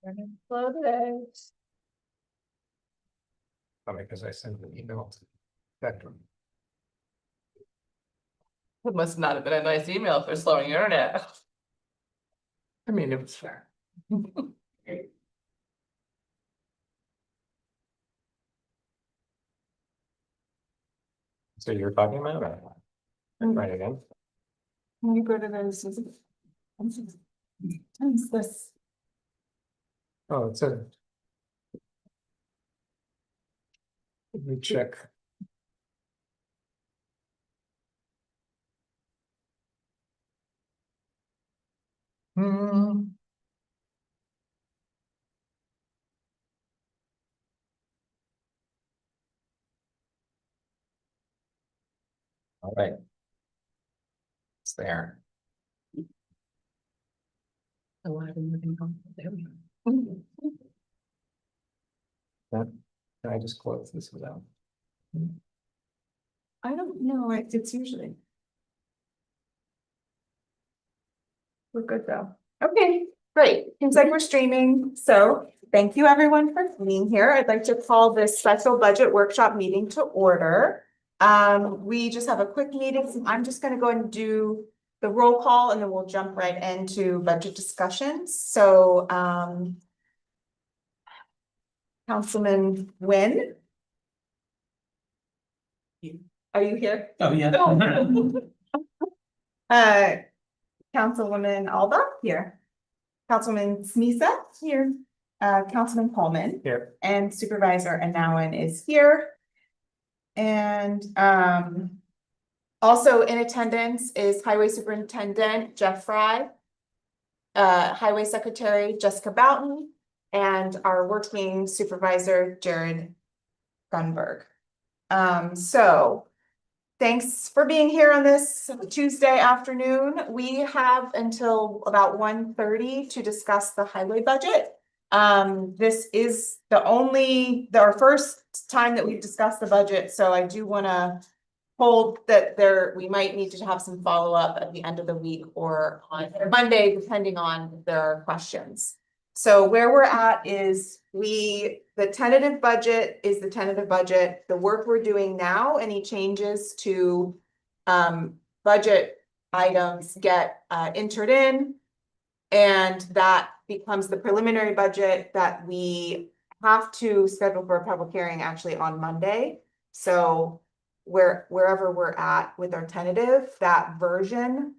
Slow today. Probably because I sent an email to Spectrum. It must not have been a nice email for slowing your internet. I mean, it was fair. So you're talking about it? Right again? Can you go to those? This. Oh, it's a. Let me check. Hmm. All right. It's there. Can I just close this without? I don't know, it's usually. We're good though. Okay, great. Seems like we're streaming. So thank you everyone for being here. I'd like to call this special budget workshop meeting to order. We just have a quick meeting. So I'm just gonna go and do the roll call and then we'll jump right into budget discussions. So, Councilman Nguyen. Are you here? Oh, yeah. Councilwoman Alba here. Councilman Smisa here. Councilman Coleman Here. and Supervisor Anawan is here. And also in attendance is Highway Superintendent Jeff Fry, Highway Secretary Jessica Boughton, and our working supervisor Jared Gunberg. So thanks for being here on this Tuesday afternoon. We have until about 1:30 to discuss the highway budget. This is our first time that we've discussed the budget, so I do want to hold that we might need to have some follow-up at the end of the week or on Monday, depending on if there are questions. So where we're at is the tentative budget is the tentative budget. The work we're doing now, any changes to budget items get entered in, and that becomes the preliminary budget that we have to schedule for a public hearing actually on Monday. So wherever we're at with our tentative, that version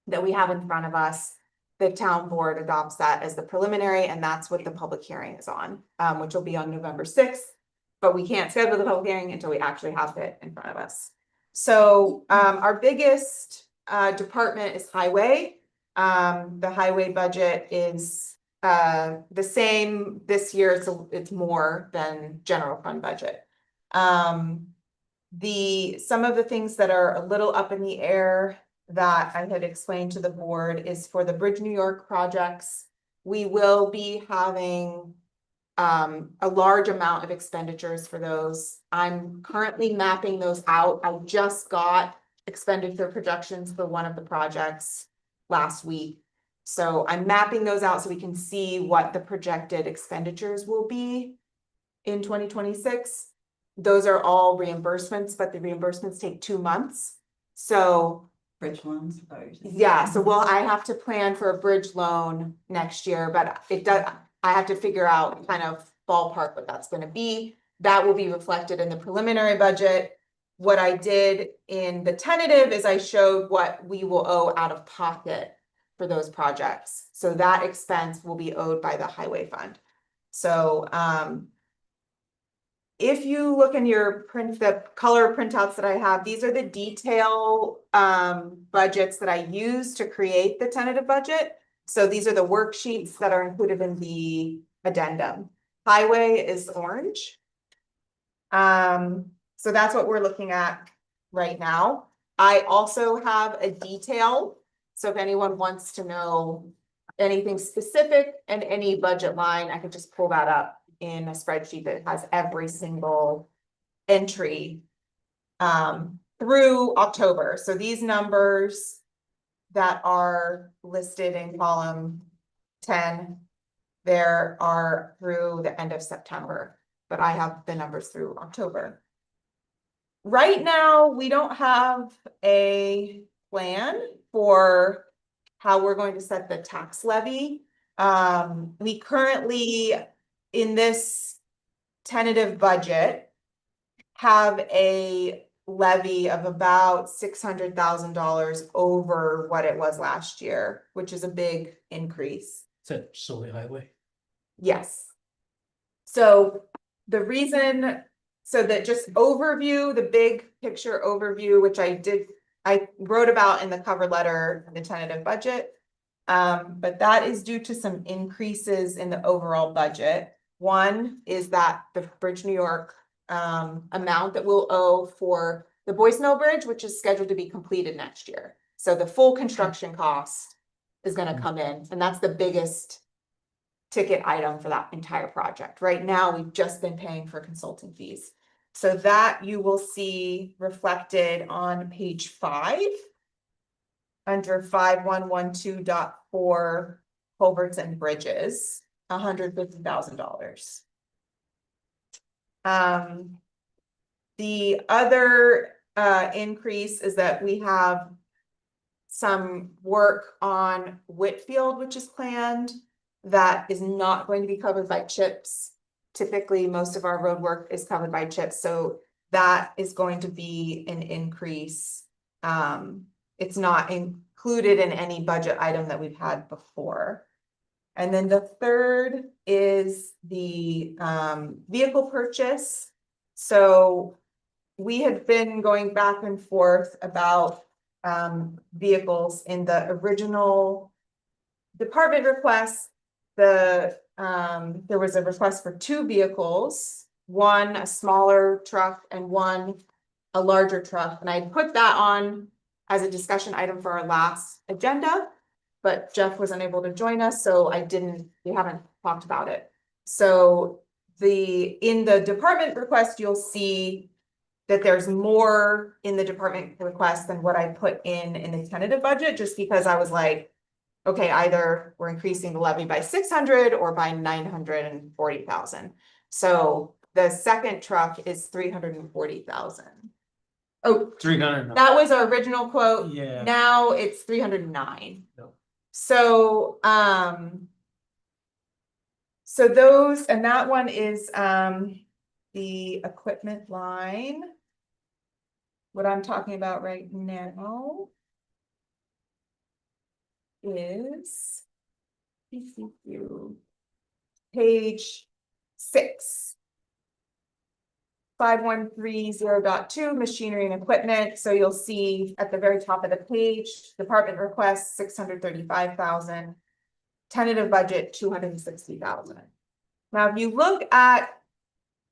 that we have in front of us, the town board adopts that as the preliminary, and that's what the public hearing is on, which will be on November 6th. But we can't schedule the public hearing until we actually have it in front of us. So our biggest department is highway. The highway budget is the same this year. It's more than general fund budget. Some of the things that are a little up in the air that I had explained to the board is for the Bridge New York projects. We will be having a large amount of expenditures for those. I'm currently mapping those out. I just got expenditure projections for one of the projects last week. So I'm mapping those out so we can see what the projected expenditures will be in 2026. Those are all reimbursements, but the reimbursements take 2 months. So Bridge loans. yeah, so I have to plan for a bridge loan next year, but I have to figure out kind of ballpark what that's gonna be. That will be reflected in the preliminary budget. What I did in the tentative is I showed what we will owe out of pocket for those projects. So that expense will be owed by the highway fund. So if you look in your the color printouts that I have, these are the detail budgets that I use to create the tentative budget. So these are the worksheets that are included in the addendum. Highway is orange. So that's what we're looking at right now. I also have a detail. So if anyone wants to know anything specific and any budget line, I could just pull that up in a spreadsheet that has every single entry through October. So these numbers that are listed in column 10, there are through the end of September, but I have the numbers through October. Right now, we don't have a plan for how we're going to set the tax levy. We currently, in this tentative budget, have a levy of about $600,000 over what it was last year, which is a big increase. Is that solely highway? Yes. So the reason, so that just overview, the big picture overview, which I wrote about in the cover letter, in the tentative budget. But that is due to some increases in the overall budget. One is that the Bridge New York amount that we'll owe for the Boys Mill Bridge, which is scheduled to be completed next year. So the full construction cost is gonna come in, and that's the biggest ticket item for that entire project. Right now, we've just been paying for consulting fees. So that you will see reflected on page 5. Under 5112.4 culverts and bridges, $150,000. The other increase is that we have some work on Whitfield, which is planned, that is not going to be covered by CHIPS. Typically, most of our road work is covered by CHIPS, so that is going to be an increase. It's not included in any budget item that we've had before. And then the third is the vehicle purchase. So we had been going back and forth about vehicles in the original department request. There was a request for 2 vehicles, one a smaller truck and one a larger truck, and I put that on as a discussion item for our last agenda, but Jeff was unable to join us, so we haven't talked about it. So in the department request, you'll see that there's more in the department request than what I put in the tentative budget, just because I was like, okay, either we're increasing the levy by 600 or by 940,000. So the second truck is 340,000. Oh, 300. that was our original quote. Yeah. Now it's 309. No. So, so those, and that one is, the equipment line. What I'm talking about right now is page 6. 5130.2 machinery and equipment. So you'll see at the very top of the page, department request 635,000, tentative budget 260,000. Now, if you look at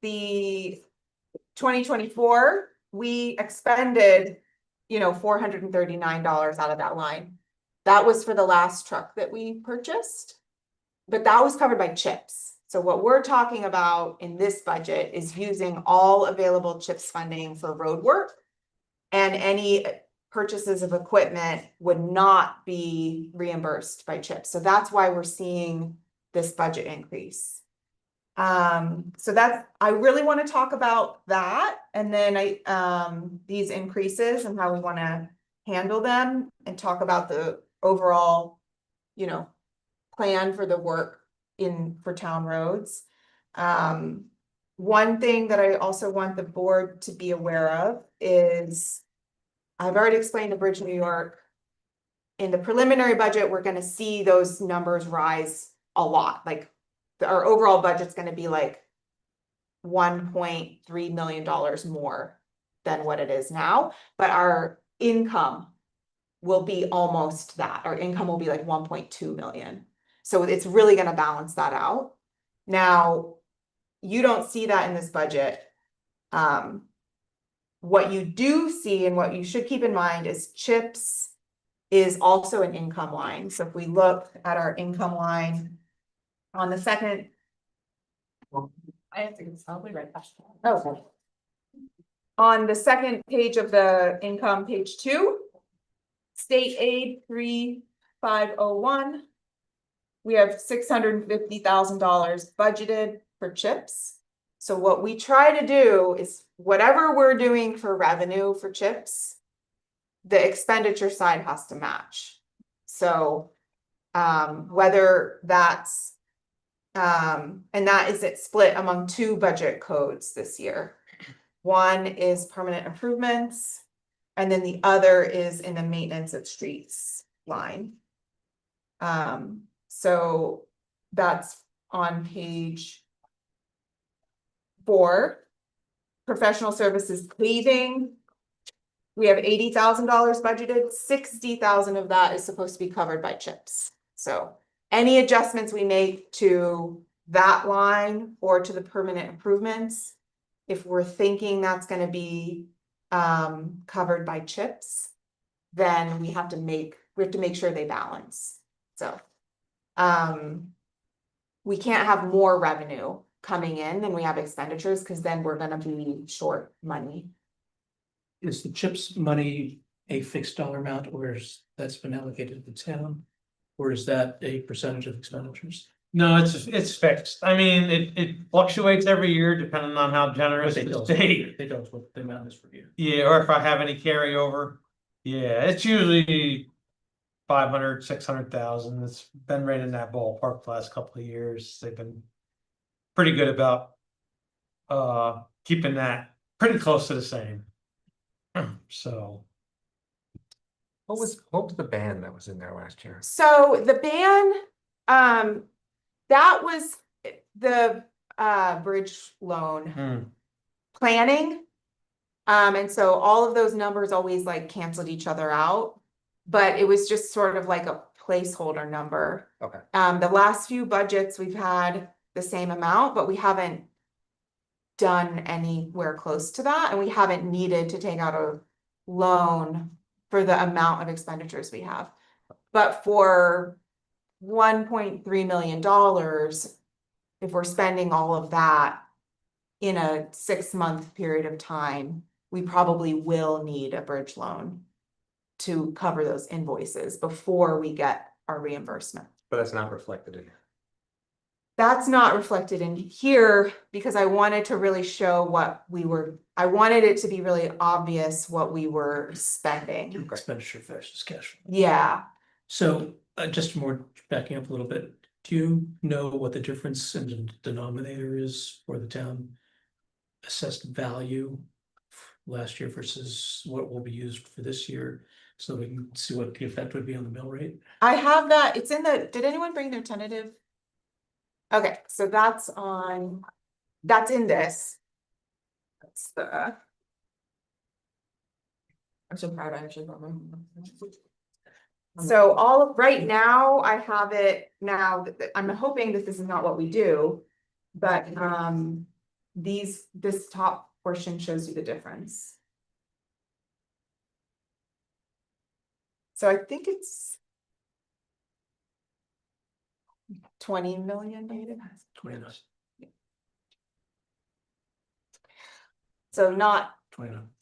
the 2024, we expended, $439 out of that line. That was for the last truck that we purchased, but that was covered by CHIPS. So what we're talking about in this budget is using all available CHIPS funding for road work, and any purchases of equipment would not be reimbursed by CHIPS. So that's why we're seeing this budget increase. So I really want to talk about that, and then these increases and how we want to handle them, and talk about the overall, plan for the work for town roads. One thing that I also want the board to be aware of is, I've already explained the Bridge New York. In the preliminary budget, we're going to see those numbers rise a lot. Like our overall budget's going to be like $1.3 million more than what it is now, but our income will be almost that. Our income will be like 1.2 million. So it's really going to balance that out. Now, you don't see that in this budget. What you do see, and what you should keep in mind, is CHIPS is also an income line. So if we look at our income line on the second. I think it's probably right past that. Okay. On the second page of the income, page 2, state aid 3501. we have $650,000 budgeted for CHIPS. So what we try to do is whatever we're doing for revenue for CHIPS, the expenditure side has to match. So, whether that's, and that is it split among two budget codes this year. One is permanent improvements, and then the other is in the maintenance of streets line. So that's on page 4. Professional services paving. We have $80,000 budgeted, 60,000 of that is supposed to be covered by CHIPS. So any adjustments we make to that line or to the permanent improvements, if we're thinking that's gonna be covered by CHIPS, then we have to make sure they balance. So we can't have more revenue coming in than we have expenditures, because then we're gonna be short money. Is the CHIPS money a fixed dollar amount, or is that's been allocated to the town? Or is that a percentage of expenditures? No, it's fixed. I mean, it fluctuates every year depending on how generous They the tell us state. they tell us what the amount is for you. Yeah, or if I have any carryover. Yeah, it's usually 500, 600,000. It's been right in that ballpark the last couple of years. They've been pretty good about keeping that pretty close to the same. So What was the band that was in there last year? So the ban, that was the bridge loan planning. And so all of those numbers always like canceled each other out, but it was just sort of like a placeholder number. Okay. The last few budgets, we've had the same amount, but we haven't done anywhere close to that, and we haven't needed to take out a loan for the amount of expenditures we have. But for $1.3 million, if we're spending all of that in a 6-month period of time, we probably will need a bridge loan to cover those invoices before we get our reimbursement. But that's not reflected in here. That's not reflected in here because I wanted to really show I wanted it to be really obvious what we were spending. Expenditure versus cash flow. Yeah, So just more backing up a little bit, do you know what the difference in the denominator is for the town assessed value last year versus what will be used for this year? So we can see what the effect would be on the mill rate. I have that. It's in did anyone bring their tentative? Okay, so that's in this. That's the. I'm so proud I actually remember. So right now, I have it now, I'm hoping that this is not what we do, but this top portion shows you the difference. So I think it's 20 million native. 29. So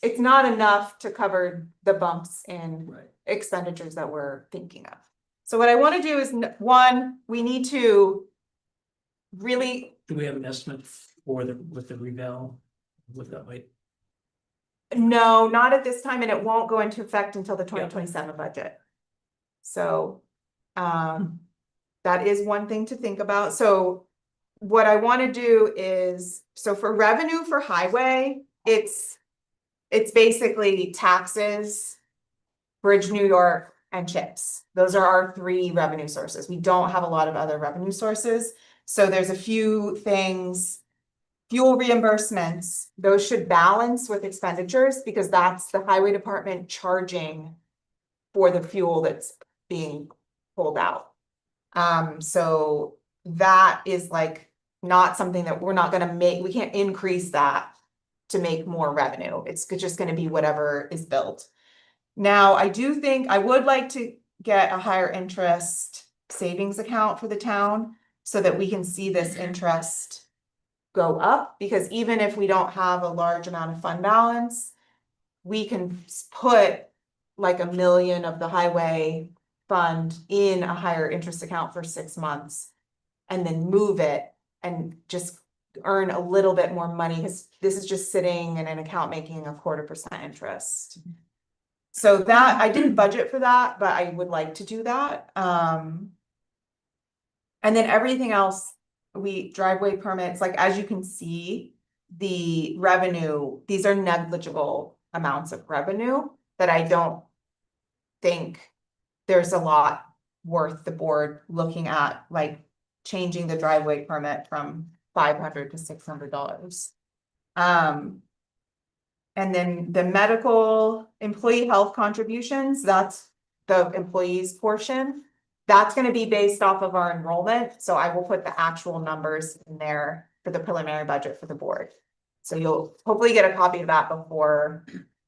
it's not enough to cover the bumps in Right. expenditures that we're thinking of. So what I want to do is, one, we need to really, Do we have an estimate for with the reval? What that might, no, not at this time, and it won't go into effect until the 2027 budget. So, that is one thing to think about. So what I want to do is, so for revenue for highway, it's basically taxes, Bridge New York, and CHIPS. Those are our 3 revenue sources. We don't have a lot of other revenue sources. So there's a few things, fuel reimbursements, those should balance with expenditures because that's the highway department charging for the fuel that's being pulled out. So that is like not something that we're not gonna make, we can't increase that to make more revenue. It's just gonna be whatever is built. Now, I do think I would like to get a higher interest savings account for the town so that we can see this interest go up, because even if we don't have a large amount of fund balance, we can put like $1 million of the highway fund in a higher interest account for 6 months. And then move it and just earn a little bit more money, because this is just sitting in an account making a 0.25% interest. So that, I didn't budget for that, but I would like to do that. And then everything else, driveway permits, like, as you can see, the revenue, these are negligible amounts of revenue that I don't think there's a lot worth the board looking at, like changing the driveway permit from $500 to $600. And then the medical employee health contributions, that's the employees portion. That's gonna be based off of our enrollment, so I will put the actual numbers in there for the preliminary budget for the board. So you'll hopefully get a copy of that before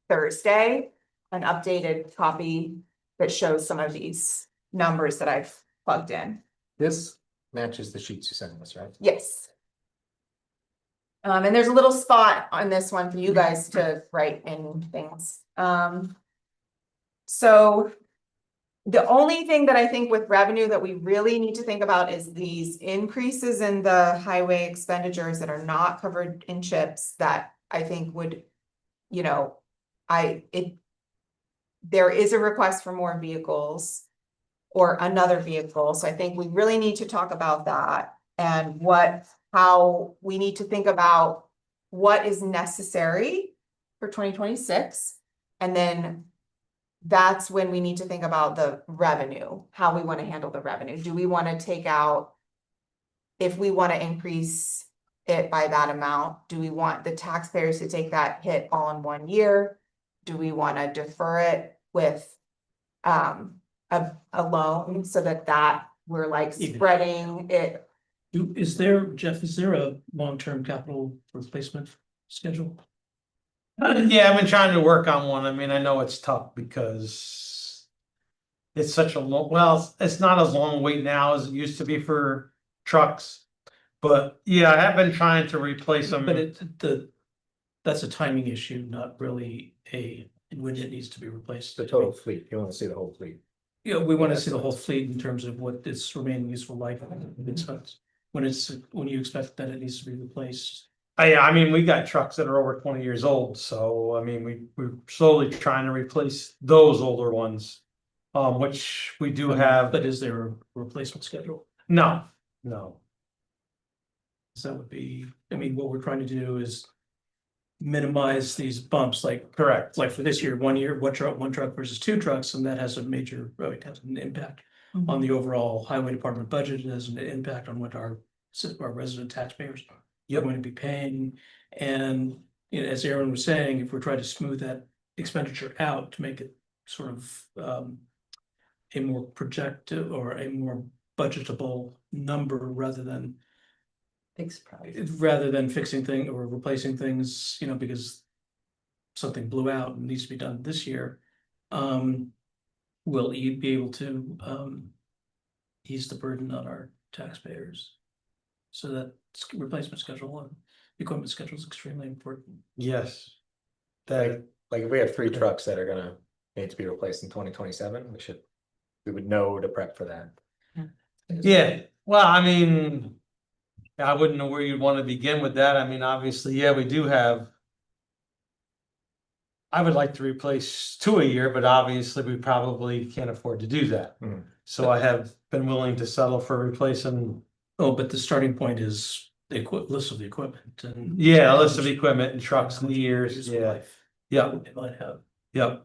Thursday, an updated copy that shows some of these numbers that I've plugged in. This matches the sheets you sent us, right? Yes. And there's a little spot on this one for you guys to write in things. So the only thing that I think with revenue that we really need to think about is these increases in the highway expenditures that are not covered in CHIPS that I think would, you know, there is a request for more vehicles or another vehicle. So I think we really need to talk about that and how we need to think about what is necessary for 2026. And then that's when we need to think about the revenue, how we want to handle the revenue. Do we want to take out, if we want to increase it by that amount, do we want the taxpayers to take that hit all in 1 year? Do we want to defer it with a loan so that we're like spreading it? Jeff, is there a long-term capital replacement schedule? Yeah, I've been trying to work on one. I mean, I know it's tough because it's such a long, well, it's not as long wait now as it used to be for trucks. But yeah, I have been trying to replace them. But that's a timing issue, not really when it needs to be replaced. The total fleet, you wanna see the whole fleet. Yeah, we want to see the whole fleet in terms of what its remaining useful life. When you expect that it needs to be replaced. Yeah, I mean, we got trucks that are over 20 years old, so I mean, we're slowly trying to replace those older ones. Which we do have. But is there a replacement schedule? No. So that would be, I mean, what we're trying to do is minimize these bumps, Correct. like for this year, one truck versus 2 trucks, and that has a major, it has an impact on the overall highway department budget. It has an impact on what our resident taxpayers are going to be paying. And you know, as Aaron was saying, if we're trying to smooth that expenditure out to make it sort of a more projected or a more budgetable number rather than fixing things or replacing things, you know, because something blew out and needs to be done this year, will be able to ease the burden on our taxpayers. So that replacement schedule and equipment schedule is extremely important. Yes. Like if we have 3 trucks that are gonna need to be replaced in 2027, we would know to prep for that. Yeah, well, I mean, I wouldn't know where you'd want to begin with that. I mean, obviously, yeah, we do have. I would like to replace 2 a year, but obviously we probably can't afford to do that. So I have been willing to settle for replacing. Oh, but the starting point is the list of the equipment and. Yeah, a list of equipment and trucks and years, useful yeah, life yeah, It might have. yeah.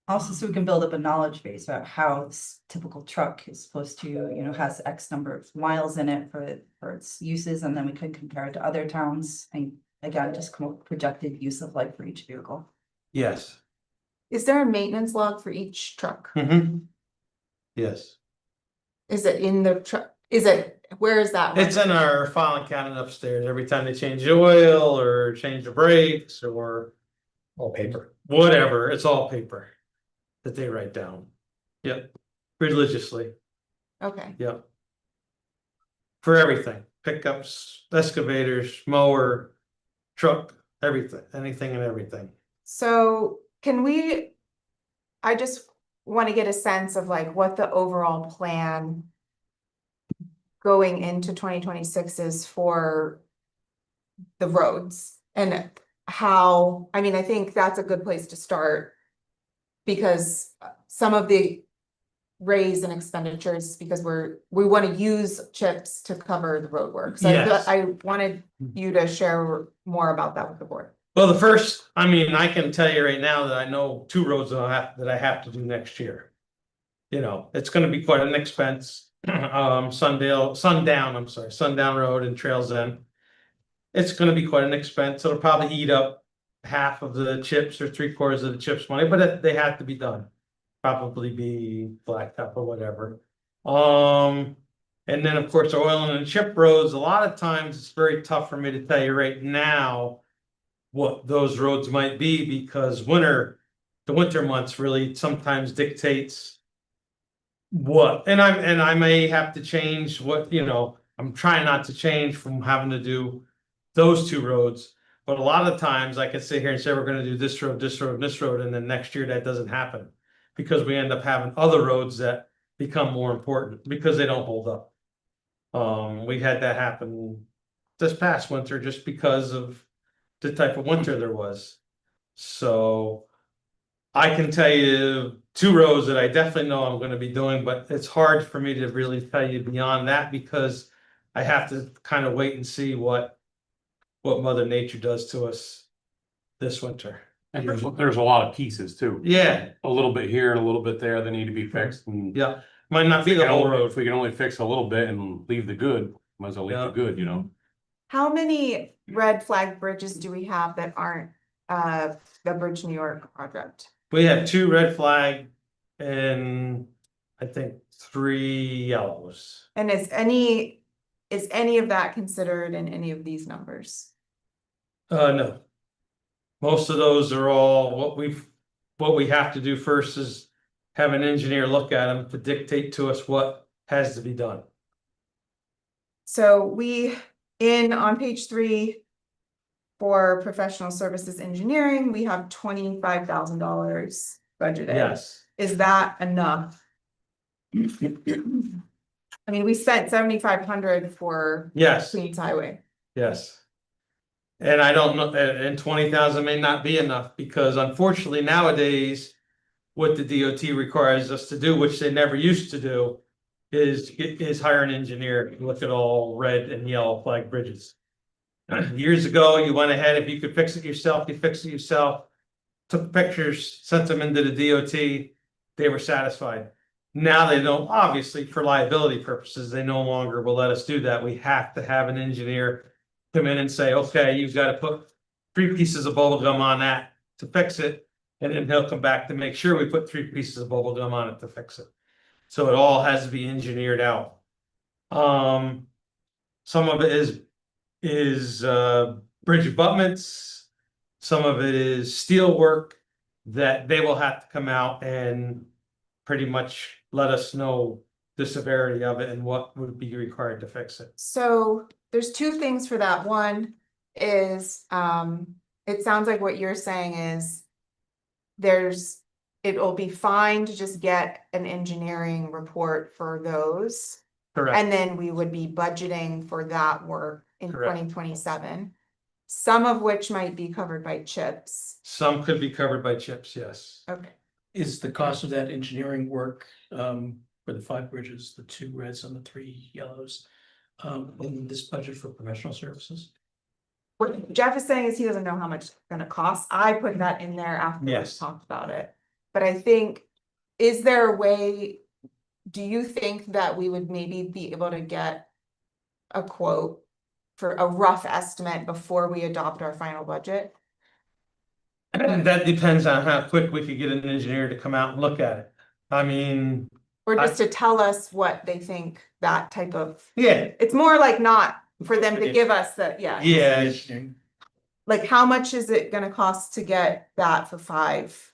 Also, so we can build up a knowledge base about how this typical truck is supposed to, you know, has X number of miles in it for its uses, and then we can compare it to other towns and again, just come up with projected use of life for each vehicle. Yes. Is there a maintenance log for each truck? Yes, Is it in the truck? Where is that? it's in our filing cabinet upstairs. Every time they change the oil or change the brakes or All paper. whatever, it's all paper that they write down. Yep, religiously. Okay, Yep. For everything, pickups, excavators, mower, truck, everything, anything and everything. so want to get a sense of like what the overall plan going into 2026 is for the roads and how, I mean, I think that's a good place to start. Because some of the raise in expenditures, because we want to use chips to cover the road work. So Yes. I wanted you to share more about that with the board. Well, the first, I mean, I can tell you right now that I know 2 roads that I have to do next year. You know, it's gonna be quite an expense. Sundown Road and Trails End. It's gonna be quite an expense. It'll probably eat up half of the chips or 3/4 of the chips money, but they have to be done. Probably be blacktop or whatever. And then of course, oil and chip roads, a lot of times it's very tough for me to tell you right now what those roads might be because the winter months really sometimes dictates what, and I may have to change what, you know, I'm trying not to change from having to do those 2 roads. But a lot of times I could sit here and say, we're gonna do this road, this road, this road, and then next year that doesn't happen. Because we end up having other roads that become more important because they don't hold up. We had that happen this past winter just because of the type of winter there was. So I can tell you 2 roads that I definitely know I'm gonna be doing, but it's hard for me to really tell you beyond that because I have to kind of wait and see what Mother Nature does to us this winter. And there's a lot of pieces too. Yeah, A little bit here and a little bit there that need to be fixed and. yeah, might not be the whole road. If we can only fix a little bit and leave the good, might as well leave the Yeah. good, you know? How many red flag bridges do we have that aren't the Bridge New York project? We have 2 red flag and I think 3 yellows. And is any of that considered in any of these numbers? No. Most of those are all what we have to do first is have an engineer look at them to dictate to us what has to be done. So on page 3 for professional services engineering, we have $25,000 budgeted. Yes, Is that enough? I mean, we spent 7,500 for yes, Queens Highway. yes. And I don't know, and 20,000 may not be enough because unfortunately nowadays, what the DOT requires us to do, which they never used to do, is hire an engineer to look at all red and yellow flag bridges. Years ago, you went ahead, if you could fix it yourself, you fixed it yourself, took pictures, sent them into the DOT, they were satisfied. Now they don't, obviously for liability purposes, they no longer will let us do that. We have to have an engineer come in and say, okay, you've got to put 3 pieces of bubble gum on that to fix it. And then he'll come back to make sure we put 3 pieces of bubble gum on it to fix it. So it all has to be engineered out. Some of it is bridge abutments. Some of it is steel work that they will have to come out and pretty much let us know the severity of it and what would be required to fix it. So there's 2 things for that. One is, it sounds like what you're saying is it will be fine to just get an engineering report for those. Correct. And then we would be budgeting for that work in Correct. 2027. Some of which might be covered by chips. Some could be covered by chips, yes. Okay. Is the cost of that engineering work for the 5 bridges, the 2 reds and the 3 yellows, in this budget for professional services? What Jeff is saying is he doesn't know how much it's gonna cost. I put that in there after we Yes. talked about it. But I think, is there a way, do you think that we would maybe be able to get a quote for a rough estimate before we adopt our final budget? That depends on how quick we could get an engineer to come out and look at it. I mean, Or just to tell us what they think that type of, yeah, it's more like not for them to give us the, yeah. yeah, Like, how much is it gonna cost to get that for 5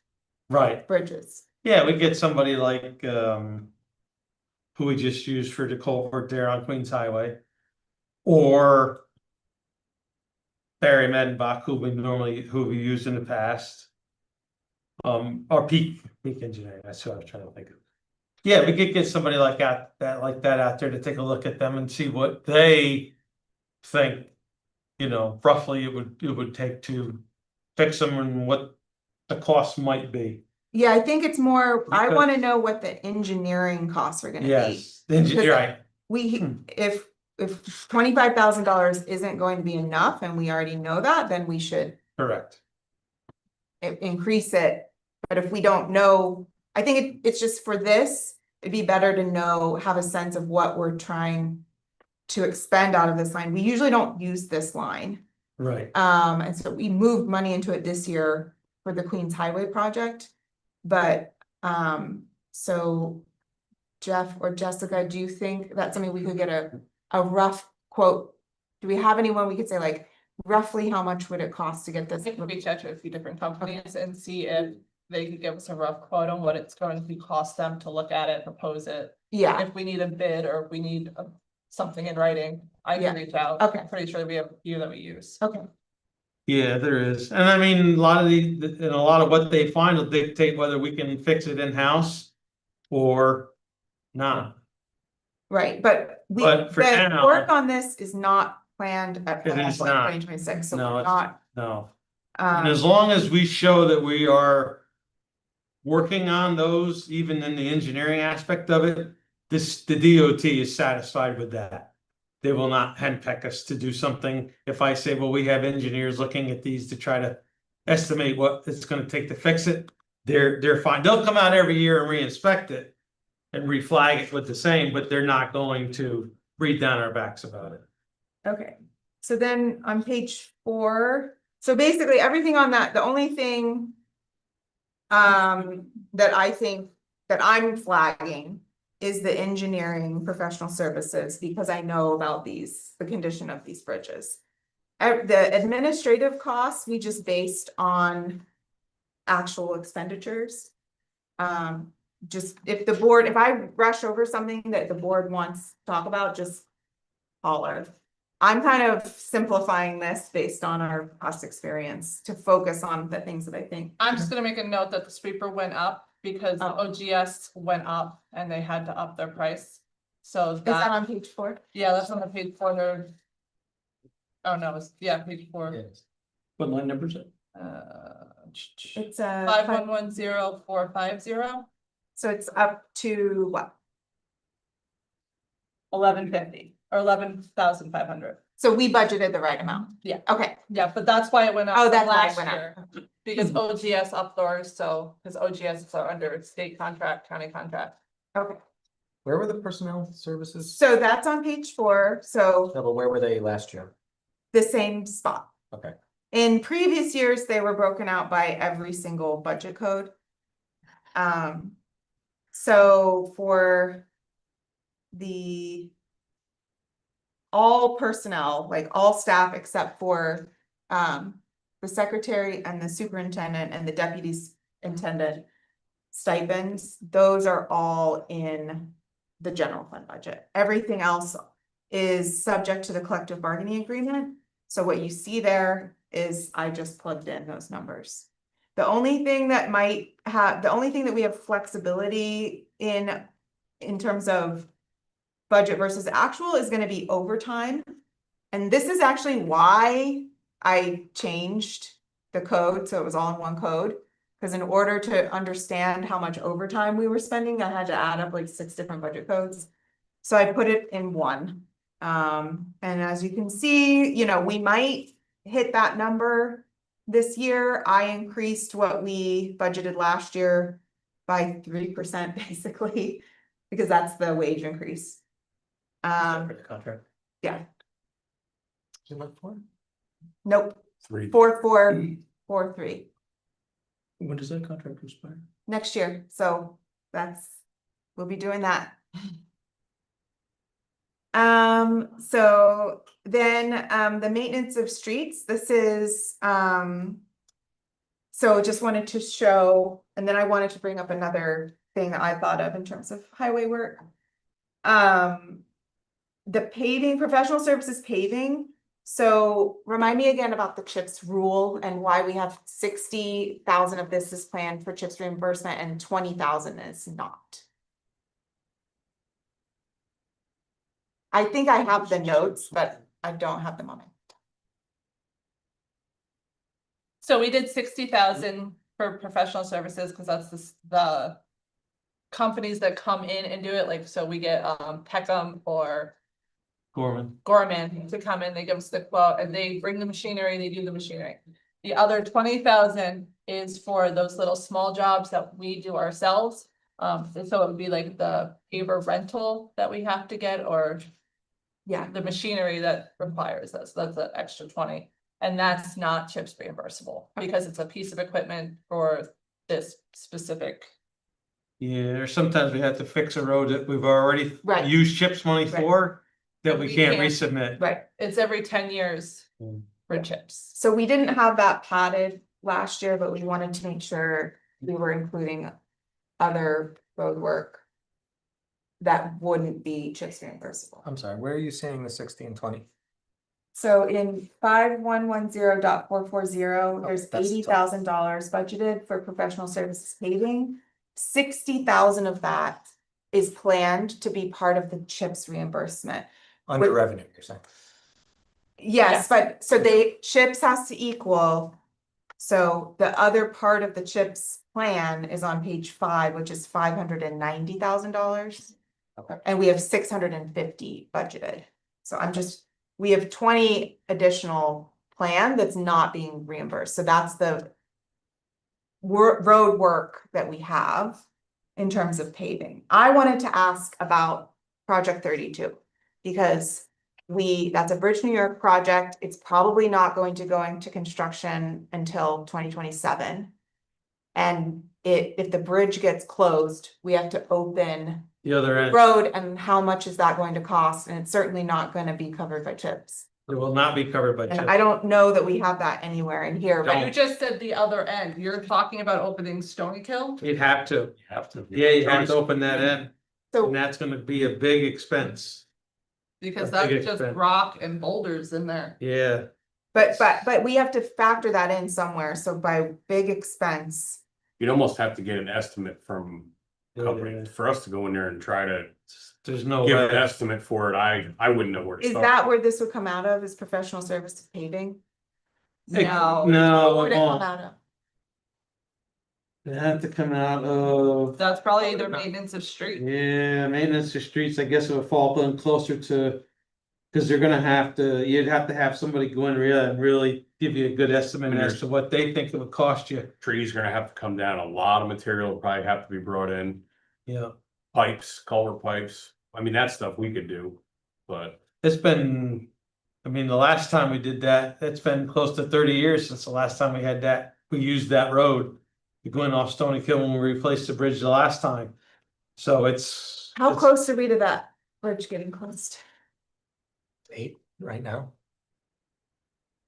right. bridges? Yeah, we get somebody like, who we just used for the culvert there on Queens Highway. Or Barry Medenbach, who we used in the past. Or peak engineering, that's what I was trying to think of. Yeah, we could get somebody like that out there to take a look at them and see what they think, roughly it would take to fix them and what the cost might be. Yeah, I think it's more, I Because- wanna know what the engineering costs are gonna be. Yes, you're right. We, if $25,000 isn't going to be enough and we already know that, then we should Correct. increase it. But if we don't know, I think it's just for this, it'd be better to know, have a sense of what we're trying to expend out of this line. We usually don't use this line. Right. And so we moved money into it this year for the Queens Highway project. But, so Jeff or Jessica, do you think that's something we could get a rough quote? Do we have anyone we could say like roughly how much would it cost to get this? I think we reach out to a few different companies and see if they could give us a rough quote on what it's going to cost them to look at it, propose it. Yeah, If we need a bid or if we need something in writing, I Yeah. can reach out. Okay. I'm pretty sure we have a few that we use. okay, Yeah, there is. And I mean, a lot of what they find will dictate whether we can fix it in-house or not. right, but But for the now- work on this is not planned at It all is for not. 2026, so No, we're it's not, No. And as um, long as we show that we are working on those, even in the engineering aspect of it, the DOT is satisfied with that. They will not henpeck us to do something. If I say, well, we have engineers looking at these to try to estimate what it's gonna take to fix it, they're fine. They'll come out every year and re-inspect it and reflag it with the same, but they're not going to breathe down our backs about it. okay. So then on page 4, so basically everything on that, the only thing that I think that I'm flagging is the engineering professional services, because I know about the condition of these bridges. The administrative costs, we just based on actual expenditures. Just if I rush over something that the board wants to talk about, just holler. I'm kind of simplifying this based on our past experience to focus on the things that I think. I'm just gonna make a note that the sweeper went up because Oh. OGS went up and they had to up their price. So Is that that, on page 4? yeah, that's on the page 4 there. Oh, no, it's, yeah, page 4. Yes. What line number is it? It's 5110450, so it's up to what? 1150 or 11,500. So we budgeted the right amount. Yeah. Okay, Yeah, but that's why it went up. Oh, from that's why it last went up. year, Because OGS upped theirs, so, because OGS are under state contract, county contract. okay. Where were the personnel services? So that's on page 4, so No, but where were they last year? the same spot. Okay. In previous years, they were broken out by every single budget code. So for all personnel, like all staff except for the secretary and the superintendent and the deputy intendant stipends, those are all in the general fund budget. Everything else is subject to the collective bargaining agreement. So what you see there is I just plugged in those numbers. The only thing that we have flexibility in terms of budget versus actual is gonna be overtime. And this is actually why I changed the code, so it was all in one code. Because in order to understand how much overtime we were spending, I had to add up like 6 different budget codes. So I put it in one. And as you can see, we might hit that number this year. I increased what we budgeted last year by 3% basically, because that's the wage increase. For the contract. Yeah, Did you look for it? nope, 3. 4443 When does that contract expire? next year, so we'll be doing that. So then, the maintenance of streets, this is, so just wanted to show, and then I wanted to bring up another thing that I thought of in terms of highway work. The paving, professional services paving, So remind me again about the CHIPS rule and why we have 60,000 of this is planned for CHIPS reimbursement and 20,000 is not. I think I have the notes, but I don't have them on it. So we did 60,000 for professional services, because that's the companies that come in and do it, like, so we get Peckham or Gorman. Gorman to come in, they give us the quote, and they bring the machinery, they do the machinery. The other 20,000 is for those little small jobs that we do ourselves. And so it would be like the paper rental that we have to get, or Yeah, the machinery that requires this, that's an extra 20. And that's not CHIPS reimbursable, because it's a piece of equipment for this specific. Yeah, or sometimes we have to fix a road that we've already Right. used CHIPS money Right. for, that And we we can't can't- resubmit. right. It's every 10 years Mm. for CHIPS. So we didn't have that padded last year, but we wanted to make sure we were including other road work that wouldn't be CHIPS reimbursable. I'm sorry, where are you seeing the 60 and 20? So in 5110.440, there's that's $80,000 budgeted for professional services paving. 60,000 of that is planned to be part of the CHIPS reimbursement. Under With- revenue, you're saying? Yes, but so CHIPS has to equal. So the other part of the CHIPS plan is on page 5, which is $590,000. Okay. And we have 650 budgeted. So we have 20 additional plan that's not being reimbursed. So that's the road work that we have in terms of paving. I wanted to ask about Project 32 because that's a Bridge New York project. It's probably not going to go into construction until 2027. And if the bridge gets closed, we have to open The other end, road, and how much is that going to cost? And it's certainly not gonna be covered by CHIPS. it will not be covered by And CHIPS. I don't know that we have that anywhere in here, But but you just said the other end, you're talking about opening Stony Kill? You'd have to, You have to. yeah, you have to open that end, and so, that's gonna be a big expense. Because A that's big just expense. rock and boulders in there. Yeah, but we have to factor that in somewhere. So by big expense, You'd almost have to get an estimate from company, yeah. for us to go in there and try to There's no give an way. estimate for it, I wouldn't know where to is start. that where this would come out of, is professional services paving? No. No, What would it it come won't. out of? It have to come out of, That's probably either maintenance of street. yeah, maintenance of streets, I guess it would fall in closer to. Cause they're gonna have to, you'd have to have somebody go in and really give you a good estimate And as there's- to what they think it would cost you. Trees are gonna have to come down, a lot of material will probably have to be brought in, Yeah. pipes, culvert pipes, I mean, that stuff we could do, but. It's been, I mean, the last time we did that, it's been close to 30 years since the last time we had that, we used that road. Going off Stony Kill when we replaced the bridge the last time. So it's. How it's- close are we to that bridge getting closed? 8 right now?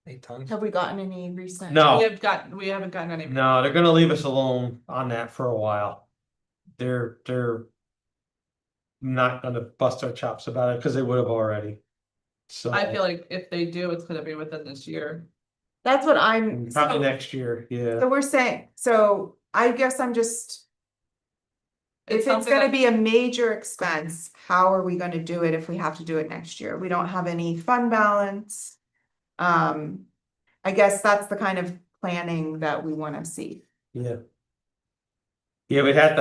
8 tons? Have we gotten any recent? No. We haven't gotten any. No, they're gonna leave us alone on that for a while. They're not gonna bust our chops about it, because they would have already. So. I feel like if they do, it's gonna be within this year. That's what I'm. Probably so- next year, yeah. So we're saying, so I guess I'm just. If it's something gonna that- be a major expense, how are we gonna do it if we have to do it next year? We don't have any fund balance. I guess that's the kind of planning that we wanna see. Yeah. Yeah, we'll have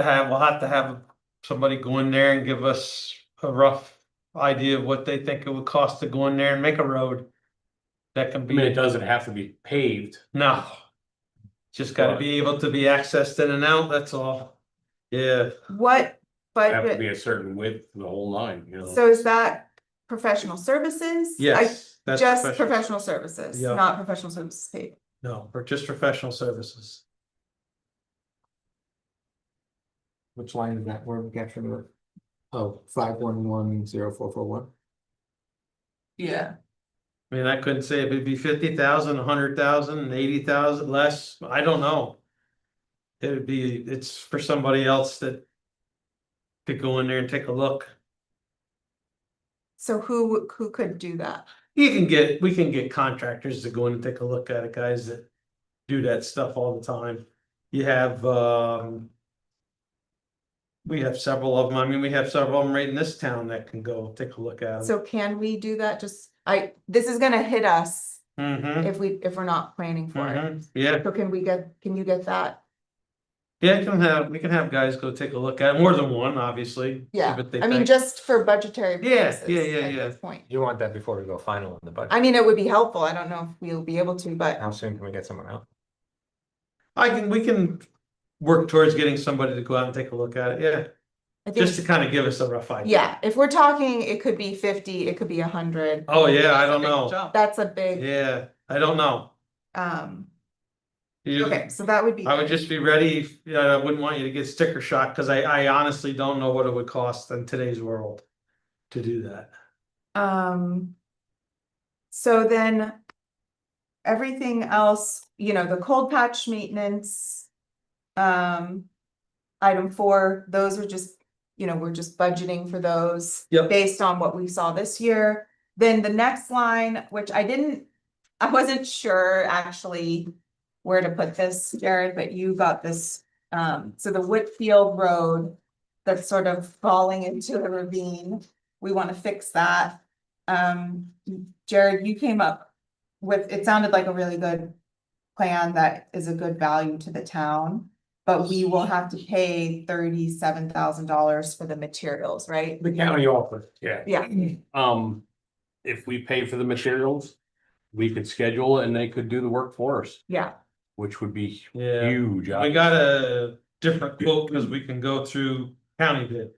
to have somebody go in there and give us a rough idea of what they think it would cost to go in there and make a road. That can I mean, it be, doesn't have to be paved, no. Just gotta be able to be accessed in and out, that's all. Yeah, What, have to but, be a certain width, the whole line, you know. so is that professional services? yes. that's Just professional services, Yeah. not professional services paid. No, or just professional services. Which line is that, where we get from the? Oh, 5110441. Yeah. I mean, I couldn't say if it'd be 50,000, 100,000, 80,000 less, I don't know. It's for somebody else that. Could go in there and take a look. So who could do that? we can get contractors to go in and take a look at it, guys that do that stuff all the time. You have, we have several of them. I mean, we have several of them right in this town that can go take a look at them. So can we do that? Just, this is gonna hit us Mm-hmm, if we're not planning for it. yeah, So can you get that? yeah, we can have guys go take a look at it, more than one, obviously. see Yeah, what they I mean, think. just for budgetary Yeah, purposes. yeah, yeah, at yeah. this point. You want that before we go final in the budget? I mean, it would be helpful. I don't know if we'll be able to, but How soon can we get someone out? we can work towards getting somebody to go out and take a look at it, yeah, I think, just to kind of give us a rough idea. yeah, if we're talking, it could be 50, it could be 100. Oh, yeah, I That's a don't big know, jump. That's a big, yeah, I don't know. You- okay, so that would be. I would just be ready, I wouldn't want you to get sticker shock, cause I honestly don't know what it would cost in today's world to do that. So then. Everything else, the cold patch maintenance. Item 4, those are just, we're just budgeting for those. Yep. Based on what we saw this year. Then the next line, which I wasn't sure actually. Where to put this, Jared, but you got this, so the Whitfield Road. That's sort of falling into a ravine, we wanna fix that. Jared, you came up with, it sounded like a really good plan that is a good value to the town. But we will have to pay $37,000 for the materials, right? The county offer, yeah. Yeah, If we pay for the materials, we could schedule it and they could do the work for us, yeah, which would be Yeah. huge. We got a different quote, cause we can go through county bid.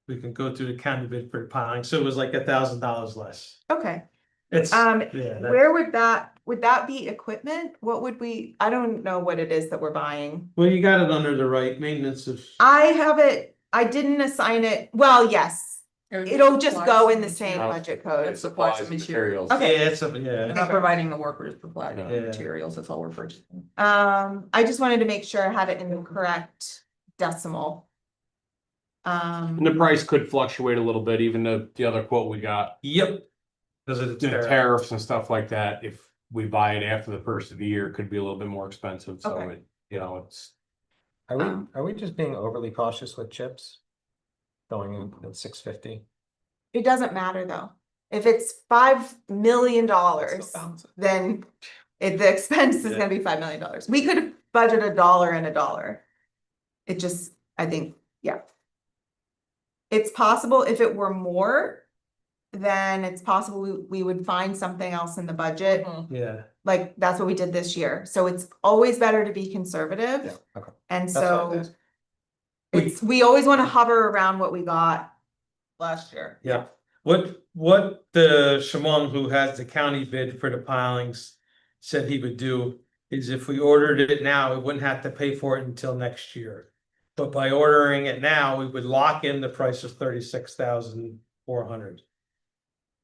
We can go through the county bid for piling, so it was like $1,000 less. okay. It's, yeah, Where would that be equipment? What would I don't know what it is that we're buying. well, you got it under the right maintenance of. I have it, I didn't assign it, well, yes, it'll just go in the same materials. budget code. It's supplies and materials. Okay. Yeah, it's a, yeah. We're not providing the work, we're just providing the Yeah. materials, that's all we're purchasing. I just wanted to make sure I had it in the correct decimal. And the price could fluctuate a little bit, even the other quote we got, Yep. Cause of the the tariff. tariffs and stuff like that, if we buy it after the first of the year, it could be a little bit more expensive, so Okay. it's. Are we just being overly cautious with chips? Going in at 650? It doesn't matter though. If it's $5 million, then the expense is Yeah. gonna be $5 million. We could budget $1 and $1. It just, I think, yeah. It's possible if it were more, then it's possible we would find something else in the budget. Yeah, Like, that's what we did this year. So it's always better to be conservative. Yeah, okay. And That's what so it is. we always wanna hover around what we got. Last year. yeah. What the Shimon who has the county bid for the pilings said he would do is if we ordered it now, we wouldn't have to pay for it until next year. But by ordering it now, we would lock in the price of 36,400.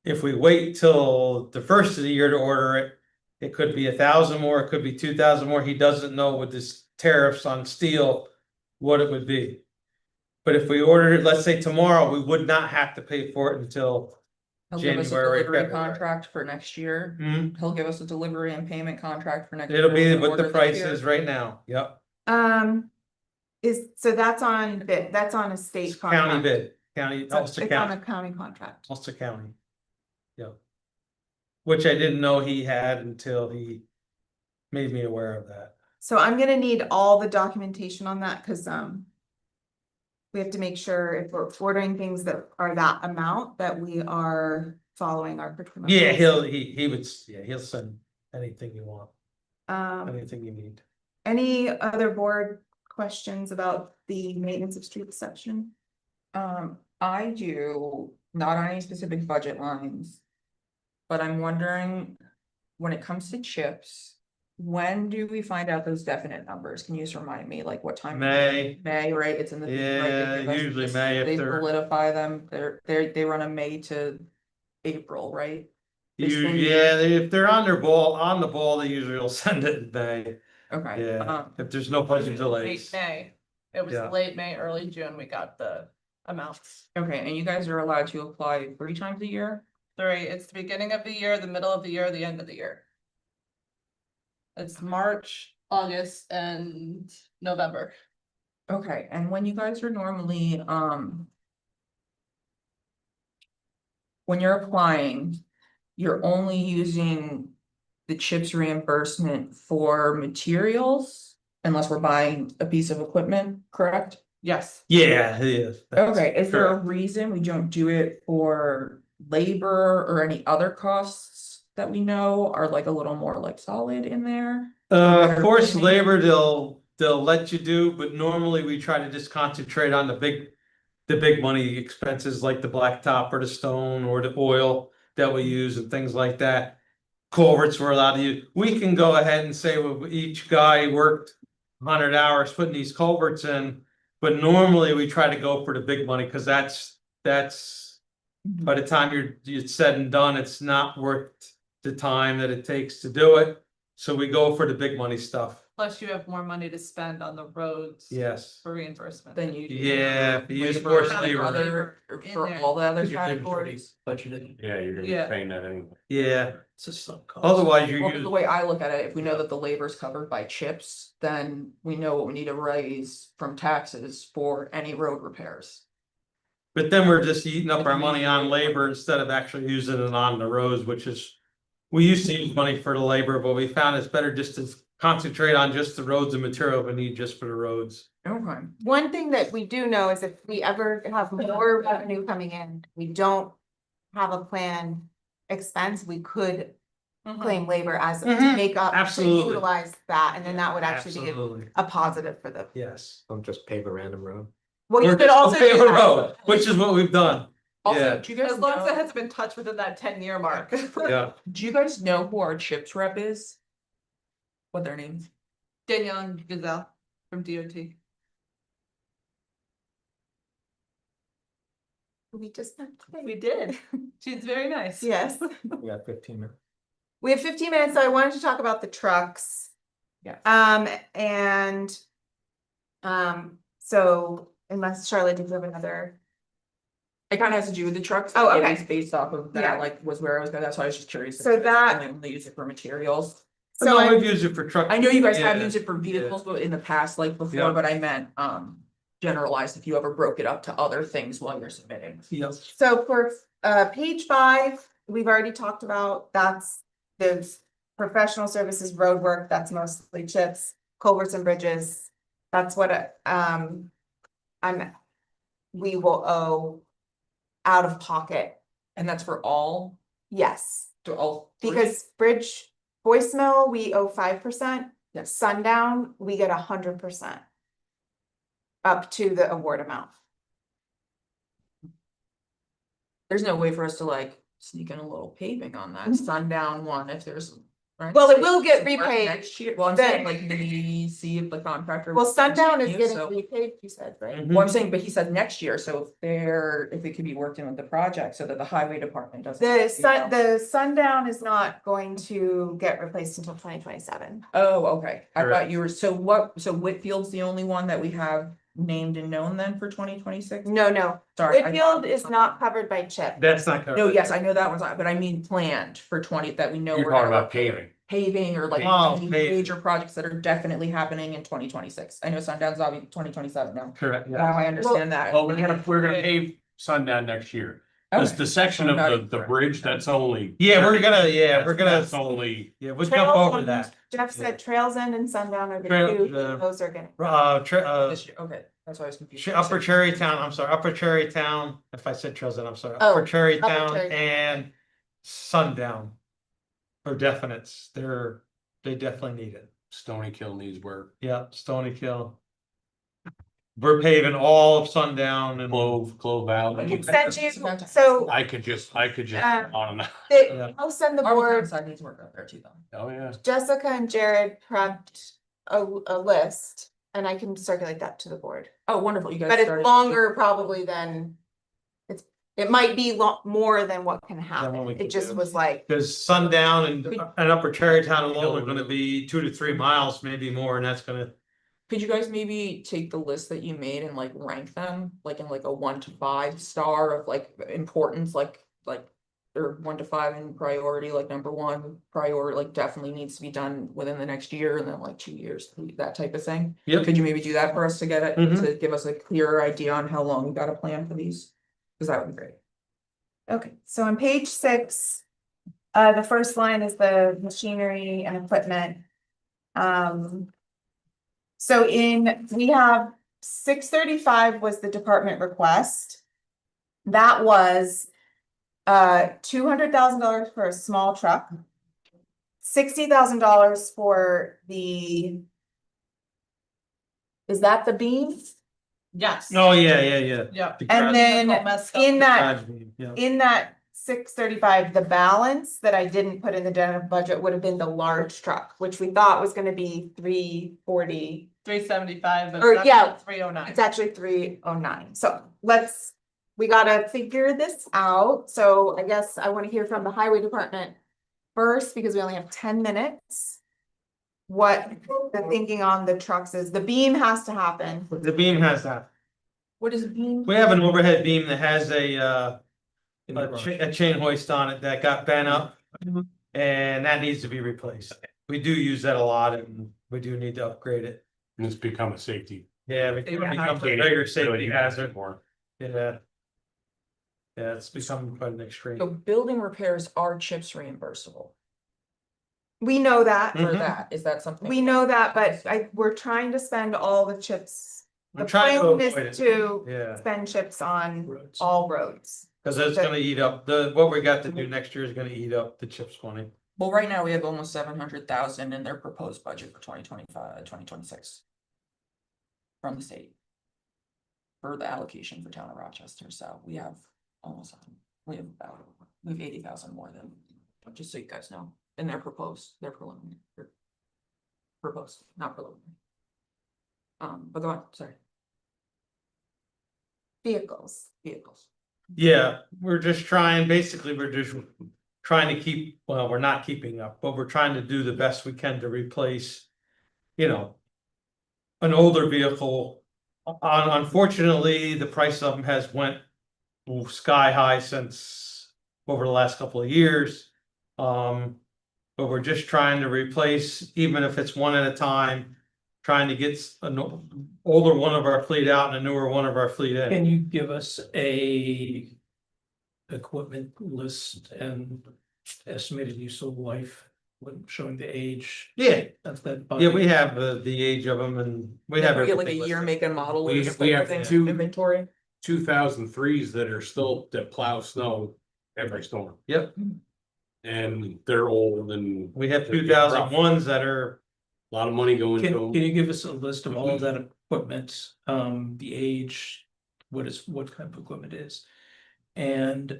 If we wait till the first of the year to order it, it could be 1,000 more, it could be 2,000 more. He doesn't know with this tariffs on steel what it would be. But if we ordered it, let's say tomorrow, we would not have to pay for it until. He'll give us a January, delivery February. contract for next year. He'll give us a delivery and payment contract for next year. It'll be We'll what order the this price year. is right now. Yep. So that's on bid, that's on a state It's county contract. bid, county, So Ulster it's on County, a county contract. Ulster County. Yep. Which I didn't know he had until he made me aware of that. So I'm gonna need all the documentation on that, cause we have to make sure if we're ordering things that are that amount, that we are following our procurement. Yeah, policy. he would, yeah, he'll send anything you want, anything you need. Any other board questions about the maintenance of streets section? I do, not on any specific budget lines. But I'm wondering, when it comes to chips, when do we find out those definite numbers? Can you just remind me, like what time? May, May, right? It's in the. right, they Yeah, give us usually this- May if They they're- solidify them, they run a May to April, right? you, Fiscal yeah, if they're on the ball, they usually will send it in May. Okay. Yeah, if there's no budget Late delays. May, it was Yeah. late May, early June, we got the amounts. Okay, and you guys are allowed to apply 3 times a year? three. It's the beginning of the year, the middle of the year, the end of the year. It's March, August, and November. Okay, and when you guys are normally, when you're applying, you're only using the CHIPS reimbursement for materials unless we're buying a piece of equipment, correct? Yes. Yeah, it is. That's Okay, is there a correct. reason we don't do it for labor or any other costs that we know are like a little more like solid in there? Forced labor, they'll let you do, but normally we try to just concentrate on the big money expenses like the blacktop or the stone or the oil that we use and things like that. Culverts we're allowed to use. We can go ahead and say, well, each guy worked 100 hours putting these culverts in. But normally we try to go for the big money, cause that's by the time you're said and done, it's not worth the time that it takes to do it. So we go for the big money stuff. Plus you have more money to spend on the roads. Yes. For reimbursement. Then you. do Yeah, if you use labor forced and labor. other- In For there. all the other Because you're thinking already categories. budgeted. Yeah, you're gonna Yeah. be paying that anyway. Yeah, It's a sunk cost. otherwise you're Well, 'cause the using, way I look at it, if we know that the labor is covered by CHIPS, then we know what we need to raise from taxes for any road repairs. but then we're just eating up our money on labor instead of actually using it on the roads, which is. We used to use money for the labor, but we found it's better just to concentrate on just the roads and material we need just for the roads. Okay. One thing that we do know is if we ever have more revenue coming in, we don't have a planned expense, we could Mhm. claim labor as to Mhm. make up, to Absolutely. utilize that, and then that would actually be Absolutely, a positive for the. yes. Don't just pave a random road. Well, you Or could just also pave do a that. road, which is what we've done. Also, Yeah. do you guys As long as it know, hasn't been touched within that 10-year mark. Yeah, do you guys know who our CHIPS rep is? What their names? Danielle Gazelle from DOT. We just met today. We did. She's very nice. Yes, We got 15 minutes. we have 15 minutes, so I wanted to talk about the trucks. Yeah. And. So unless Charlotte, did you have another? It kind of has to do with the trucks. Oh, It okay. was based off of Yeah. that, like, was where I was going, that's why I was just curious. if So you guys that- only use it for materials. So no, I, we've used it for truck. I know you guys have Yeah. used it for vehicles, but in the past, like Yeah. before, but I meant, generalized, if you ever broke it up to other things while you're submitting. Yep. so for page 5, we've already talked about, that's the professional services road work, that's mostly CHIPS, culverts and bridges. That's what we will owe out of pocket, And that's for all, yes. to all. three? Because bridge, voicemail, we owe 5%. Yes. Sundown, we get 100%. Up to the award amount. There's no way for us to like sneak in a little paving on that sundown one if there's. right? Well, it will get Some work repaid. Next year, well, I'm The- saying like maybe see if the contractor. Well, will Sundown is continue, getting so- repaid, you said, right? Mhm. Well, I'm saying, but he said next year, so if it could be worked in with the project so that the highway department doesn't. The Sundown is not going to get replaced until 2027. Oh, okay, I thought Correct. you were, so Whitfield's the only one that we have named and known then for 2026? No, Sorry. I Whitfield thought- is not covered by CHIP. That's not covered. No, yes, I know that one's not, but I mean planned for 20, that we know. You're we're talking gonna about paving. Paving or like Oh, any paving. major projects that are definitely happening in 2026. I know Sundown's obviously 2027 now. Correct, yeah. Now I understand that. Well, we're gonna pave Sundown next year. Okay. The section of Not the even- bridge, that's only. Yeah, we're gonna That's only, we'll jump Trails over End- that. Jeff said Trails End and Sundown are the Trail- two, uh, those are getting. This year, okay, that's why I was confused. Upper Cherrytown, I'm sorry, Upper Cherrytown, if I said Trails End, I'm sorry, Oh, Upper Cherrytown Cherrytown. and Sundown. Are definites, they definitely need it. Stony Kill needs work. Yeah, Stony Kill. We're paving all of Sundown and. Clove Valley. Send you, so I could just, on and on. Yeah. I'll send the Our board, side needs work out there too, though. Oh, yeah. Jessica and Jared prepped a list, and I can circulate that to the board. Oh, wonderful, you guys But it's started. longer probably than, it might be more than what can what happen. we can It just do. was like, Cause Sundown and Upper Cherrytown alone are gonna be 2 to 3 miles, maybe more, and that's gonna. Could you guys maybe take the list that you made and like rank them, like in like a 1 to 5 star of like importance, like or 1 to 5 in priority, like number 1 priority, like definitely needs to be done within the next year and then like 2 years, that type of thing. Yep. Could you maybe do that for us to get it, Mhm. to give us a clearer idea on how long we got to plan for these? Cause that would be great. Okay, so on page 6, the first line is the machinery and equipment. So we have 635 was the department request. That was $200,000 for a small truck. $60,000 for is that the beam? Yes. Oh, yeah. Yeah. And then in that, Yeah. in that 635, the balance that I didn't put in the general budget would have been the large truck, which we thought was gonna be 340. 375, but Or, it's yeah. actually 309. It's actually 309. So we gotta figure this out. So I guess I wanna hear from the highway department first, because we only have 10 minutes. What the thinking on the trucks is. The beam has to happen. The beam has that. What is a beam? We have an overhead beam that has a In the garage. chain hoist on it that got bent up. And that needs to be replaced. We do use that a lot and we do need to upgrade it. And it's become a safety. Yeah, it becomes a bigger safety hazard. Yeah. Yeah, it's become quite an So extreme. building repairs are CHIPS reimbursable We know that. for Mhm. that, is that something? We know that, but we're trying to spend all the chips. The I'm trying to plan avoid it. is to Yeah, spend chips on Roads. all roads. cause it's gonna eat up, what we got to do next year is gonna eat up the CHIPS money. Well, right now we have almost 700,000 in their proposed budget for 2025, 2026. From the state. For the allocation for town of Rochester, so we have almost, we have 80,000 more than, just so you guys know, in their proposed, their preliminary. Proposed, not preliminary. But go on, sorry, Vehicles. vehicles. Yeah, we're just trying, basically, we're just trying to keep, well, we're not keeping up, but we're trying to do the best we can to replace. You know. An older vehicle. Unfortunately, the price of them has went sky high since over the last couple of years. But we're just trying to replace, even if it's one at a time, trying to get an older one of our fleet out and a newer one of our fleet in. Can you give us a equipment list and estimated useful life, showing the age? Yeah, That's that. yeah, we have the age of them and we have We get like a everything year, listed. make and model. We- list, we like, have within two- Inventory. 2003s that are still, that plow snow every storm. Yep, And they're old and we have They're 2001s that are, a lot of money going to Can them. you give us a list of all of that equipment, the age, what kind of equipment it is? And,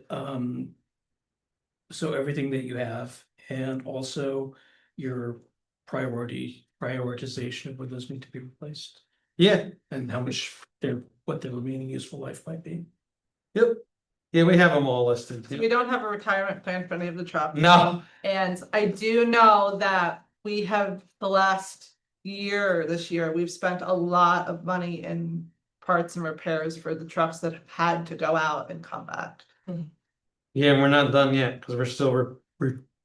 so everything that you have, and also your prioritization of where those need to be replaced, yeah, and how much what their remaining useful life might be. yep. Yeah, we have them all listed. We don't have a retirement plan for any of the trucks. No, And I do know that we have the last year, this year, we've spent a lot of money in parts and repairs for the trucks that have had to go out and come back. yeah, we're not done yet, cause we're still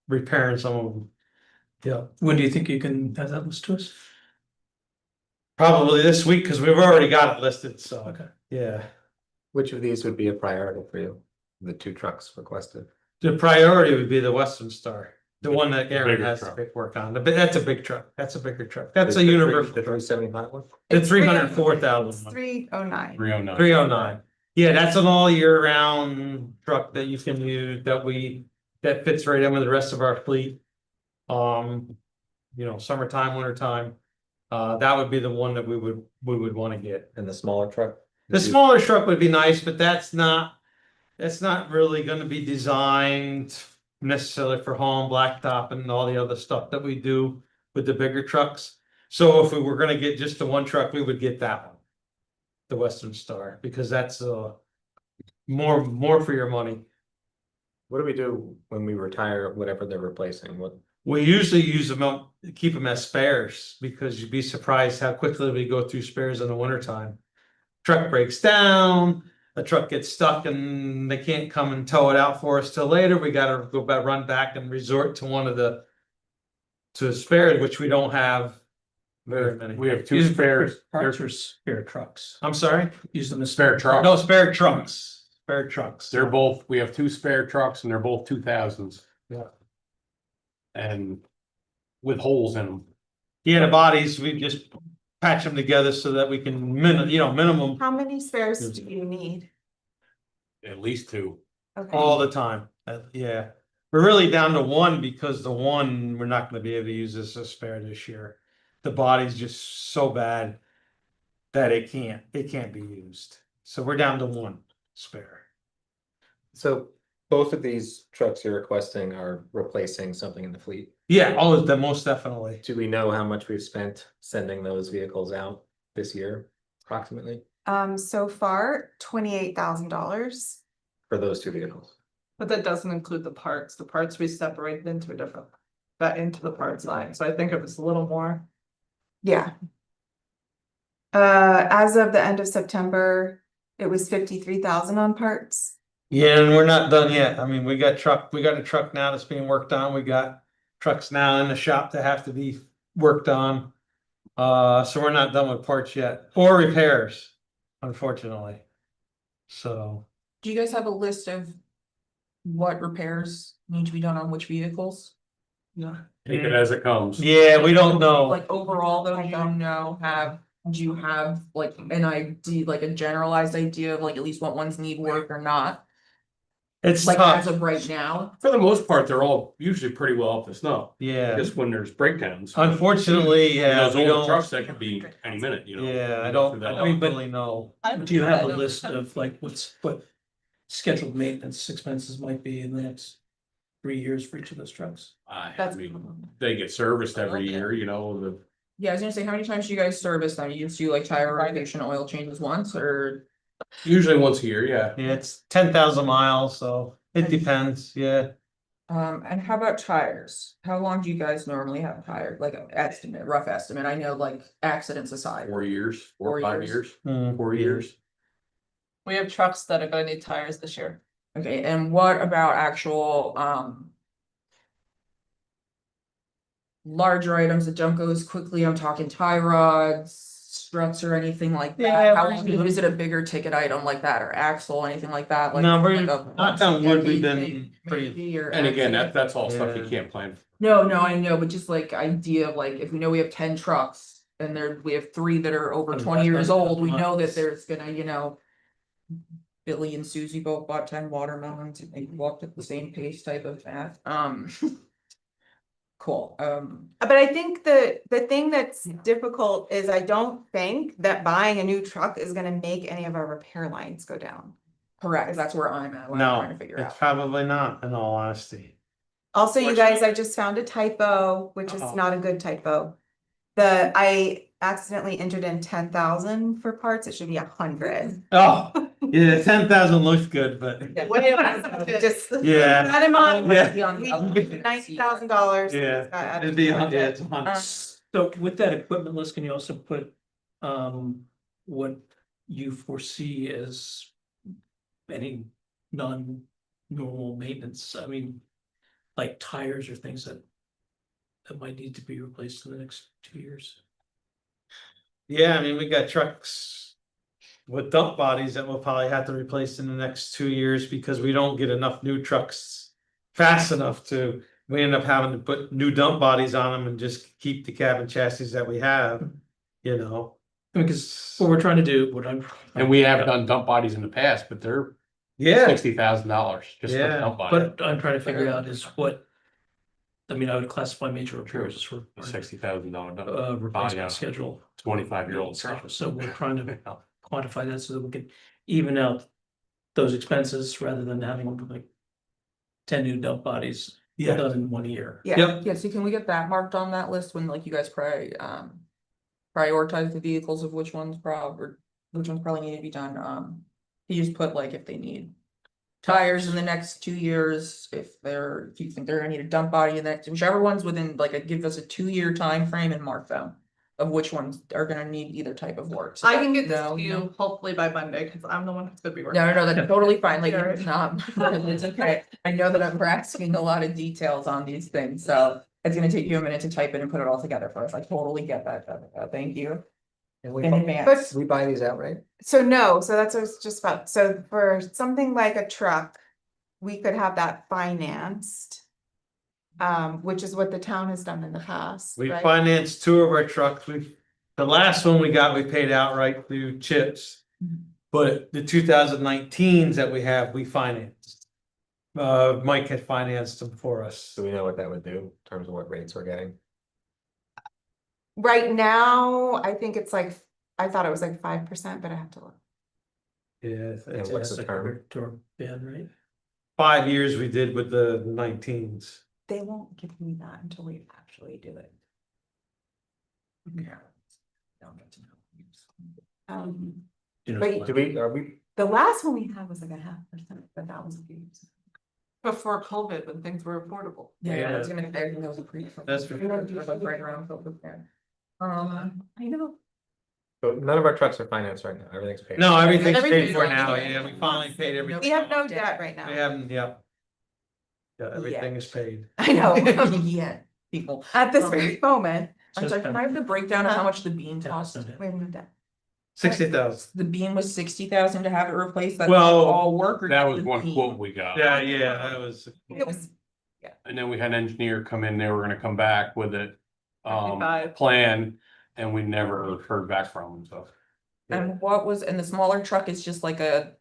repairing some of them. Yeah, When do you think you can have that list to us? probably this week, cause we've already got it listed, so, Okay. yeah. Which of these would be a priority for you? The 2 trucks requested? The priority would be the Western Star, the one that Aaron bigger has truck. to work on, that's a big truck, that's a bigger truck, that's a The universal. The 375 one? The It's 304,000 one. 309. 309. 309. Yeah, that's an all year round truck that you can use that fits right in with the rest of our fleet. Summertime, wintertime. That would be the one that we would want to get. And the smaller truck? The smaller truck would be nice, but that's not really gonna be designed necessarily for hauling blacktop and all the other stuff that we do with the bigger trucks. So if we were gonna get just the one truck, we would get that one. The Western Star, because that's more for your money. What do we do when we retire whatever they're replacing? What? We usually use them out, keep them as spares, because you'd be surprised how quickly we go through spares in the wintertime. Truck breaks down, a truck gets stuck and they can't come and tow it out for us till later, we gotta go back, run back and resort to one of the. To spare, which we don't have very many. We have two Use them for spares, Parts or spare trucks, I'm sorry? use them as spare trucks. No, spare trucks, spare trucks. They're both, we have two spare trucks and they're both 2000s. Yeah. And with holes in them. Yeah, the bodies, we just patch them together so that we can minimum How many spares do you need? At least two. Okay. all the time. Yeah. We're really down to one because the one, we're not gonna be able to use as a spare this year. The body's just so bad that it can't be used. So we're down to one spare. So both of these trucks you're requesting are replacing something in the fleet. Yeah, all of them, most definitely. Do we know how much we've spent sending those vehicles out this year approximately So far, $28,000. for those two vehicles? But that doesn't include the parts. The parts we separated into a different, into the parts line. So I think it was a little more. Yeah. As of the end of September, it was 53,000 on parts. Yeah, and we're not done yet. I mean, we got a truck now that's being worked on. We got trucks now in the shop that have to be worked on. So we're not done with parts yet, or repairs, unfortunately. So, Do you guys have a list of what repairs need to be done on which vehicles? Take it as it comes. yeah, we don't know. Like overall though, I do you don't. do you have like an idea, like a generalized idea of like at least what ones need work or not? It's Like as tough. of right now? For the most part, they're all usually pretty well up to snuff. Yeah, Just when there's breakdowns. unfortunately, yeah, Those we older don't. trucks, that could be any minute, you know. Yeah, I You don't go through that. really know. Do you have a list of like what scheduled maintenance expenses might be in the next 3 years for each of those trucks? I That's- mean, they get serviced every year, you know, the. Yeah, I was gonna say, how many times do you guys service them? You just do like tire rotation, oil changes once or? Usually once a year, yeah. Yeah, it's 10,000 miles, so it depends, yeah. And how about tires? How long do you guys normally have tires, like an estimate, rough estimate? I know like accidents aside. 4 years, 4 or 4 5 years. years, Hmm. 4 years. We have trucks that are gonna need tires this year. Okay, and what about actual, larger items that don't go as quickly? I'm talking tie rods, struts or anything like Yeah, that. How we're long, doing- is it a bigger ticket item like that or axle, anything like that? Like No, we're like a- knock on wood, we've been maybe- pretty, maybe, or And again, accident? that's all stuff you Yeah. can't plan for. No, I know, but just like idea of like, if we know we have 10 trucks and we have 3 that are over And 20 years that's old, we know that months. there's gonna. Billy and Susie both bought 10 watermelons, and they walked at the same pace type of math, Cool, But I think the thing that's difficult is I don't think that buying a new truck is gonna make any of our repair lines go down. correct, that's where I'm at, what I'm trying no, to figure it's out. probably not, in all honesty. Also, you guys, I just found a typo, which is Uh-oh. not a good typo. I accidentally entered in 10,000 for parts, it should be 100. Oh, yeah, 10,000 looks good, but, Just. yeah, That in mind. Yeah. We $90,000. yeah, it'd be, yeah, it's a hundred. So with that equipment list, can you also put what you foresee as any non-normal maintenance? I mean, like tires or things that might need to be replaced in the next 2 years. Yeah, I mean, we got trucks with dump bodies that we'll probably have to replace in the next 2 years because we don't get enough new trucks fast enough to, we end up having to put new dump bodies on them and just keep the cabin chassis that we have, you know? Because what we're trying to do, what I'm. And we have done dump bodies in the past, but they're Yeah, $60,000 just for Yeah, a dump body. But I'm trying to figure out is what. I mean, I would classify major repairs as for $60,000 dump. replacement schedule. 25-year-old. So we're trying to quantify that so that we can even out those expenses rather than having like 10 new dump bodies yeah, done in 1 year. Yeah, yep, Yeah, so can we get that marked on that list when like you guys prioritize the vehicles of which ones probably need to be done, you just put like if they need. Tires in the next 2 years, if you think they're gonna need a dump body in the next, whichever one's within, like, give us a 2-year time frame and mark them. of which ones are gonna need either type of work. So I can get this no, to you hopefully by Monday, cause I'm the one that's gonna be working. No, that's totally fine, like, Sure. it's not, it's okay, I know that I'm grasping a lot of details on these things, so. It's gonna take you a minute to type it and put it all together for us, I totally get that, Jessica. Thank you And we, in bu- advance. we buy these outright? So no, so that's what I was just about, so for something like a truck, we could have that financed. Which is what the town has done in the past, We right? financed 2 of our trucks. The last one we got, we paid outright through chips. But the 2019s that we have, we financed. Mike had financed them for us. Do we know what that would do in terms of what rates we're getting? Right now, I think it's like, I thought it was like 5%, but I have to look. Yeah, And what's the Like term? Door ban, right? 5 years we did with the 19s. They won't give me that until we actually do it. You know, But Do we, are we, the last one we had was like 0.5%, but that was a few years. Before COVID, when things were affordable. Yeah, I was gonna, I think that was a pre. That's for sure. Right around COVID, yeah. I know. but none of our trucks are financed right now, everything's paid. No, everything's paid Everything's for on now. the- Yeah, we finally paid everything. We have no debt right We now. haven't, yeah. Yeah, everything is paid. I know, Yeah, people. at this very moment, I'm sorry, can I have the breakdown of how much the beam cost? we have no debt. 60,000. The beam was 60,000 to have it replaced, that's Well, all work or That just was the one beam? quote we got. Yeah, that was. It was, And then we had an engineer come in, they were gonna come back with it, 55. plan, and we never heard back from them, so. And what was, and the smaller truck is just like a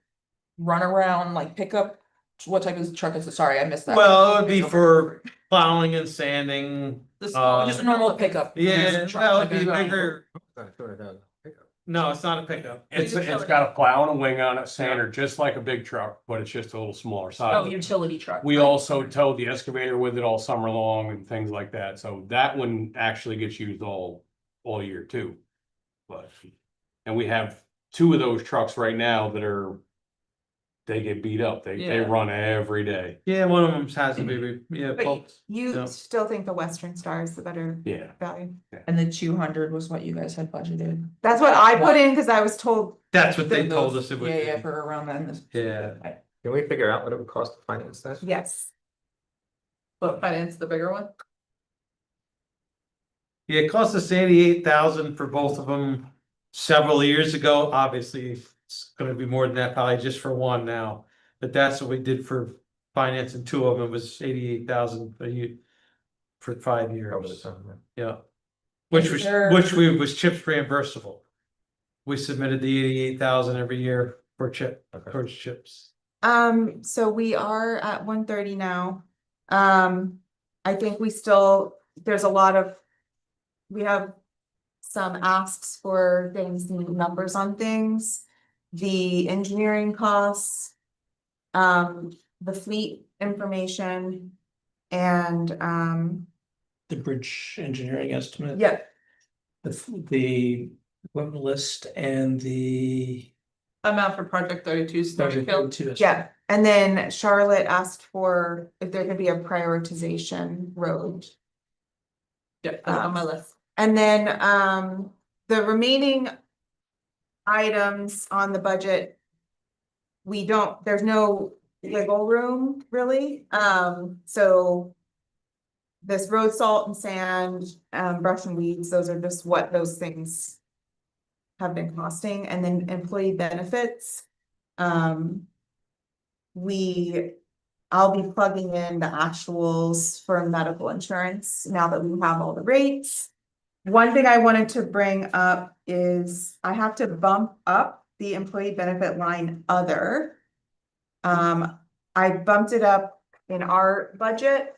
runaround, like pickup? What type of truck is it? Sorry, I missed that. Well, it would be for plowing and sanding. The small, Just a normal pickup. Yeah, Just a truck, that would like be a- bigger. $200,000 pickup. No, it's not a pickup. It's got a plow and a wing on it, sander, just like a big truck, but it's just a little smaller Oh, size. utility truck. We also towed the excavator with it all summer long and things like that, so that one actually gets used all year too. But, and we have 2 of those trucks right now that are. They get beat up, they Yeah. run every day, Yeah, one of them has to be, yeah, but folks. you Yeah. still think the Western Star is the better yeah. value? And the 200 was what you guys had budgeted. That's what I put in, cause I was told, That's what they Those- told us it would Yeah, be. for around then. Yeah. Can we figure out what it would cost to finance that? yes, but finance the bigger one. Yeah, it cost us 88,000 for both of them several years ago. Obviously, it's gonna be more than that probably just for one now. But that's what we did for financing 2 of them was 88,000 a year for 5 years. Over the time, Yeah. Which was, Sure. was chips reimbursable. We submitted the 88,000 every year for Okay. towards chips. so we are at 1:30 now. I think we still, there's a lot of. We have some asks for things, numbers on things, the engineering costs. The fleet information and, The bridge engineering estimate. yeah, The equipment list and the. Amount for Project 32 Snorri Kill. yeah. And then Charlotte asked for if there could be a prioritization road. Yeah, that's on my list. And then, the remaining items on the budget. There's no wiggle room really, so. This road salt and sand, brush and weeds, those are just what those things. Have been costing, and then employee benefits. I'll be plugging in the actuals for medical insurance now that we have all the rates. One thing I wanted to bring up is I have to bump up the employee benefit line other. I bumped it up in our budget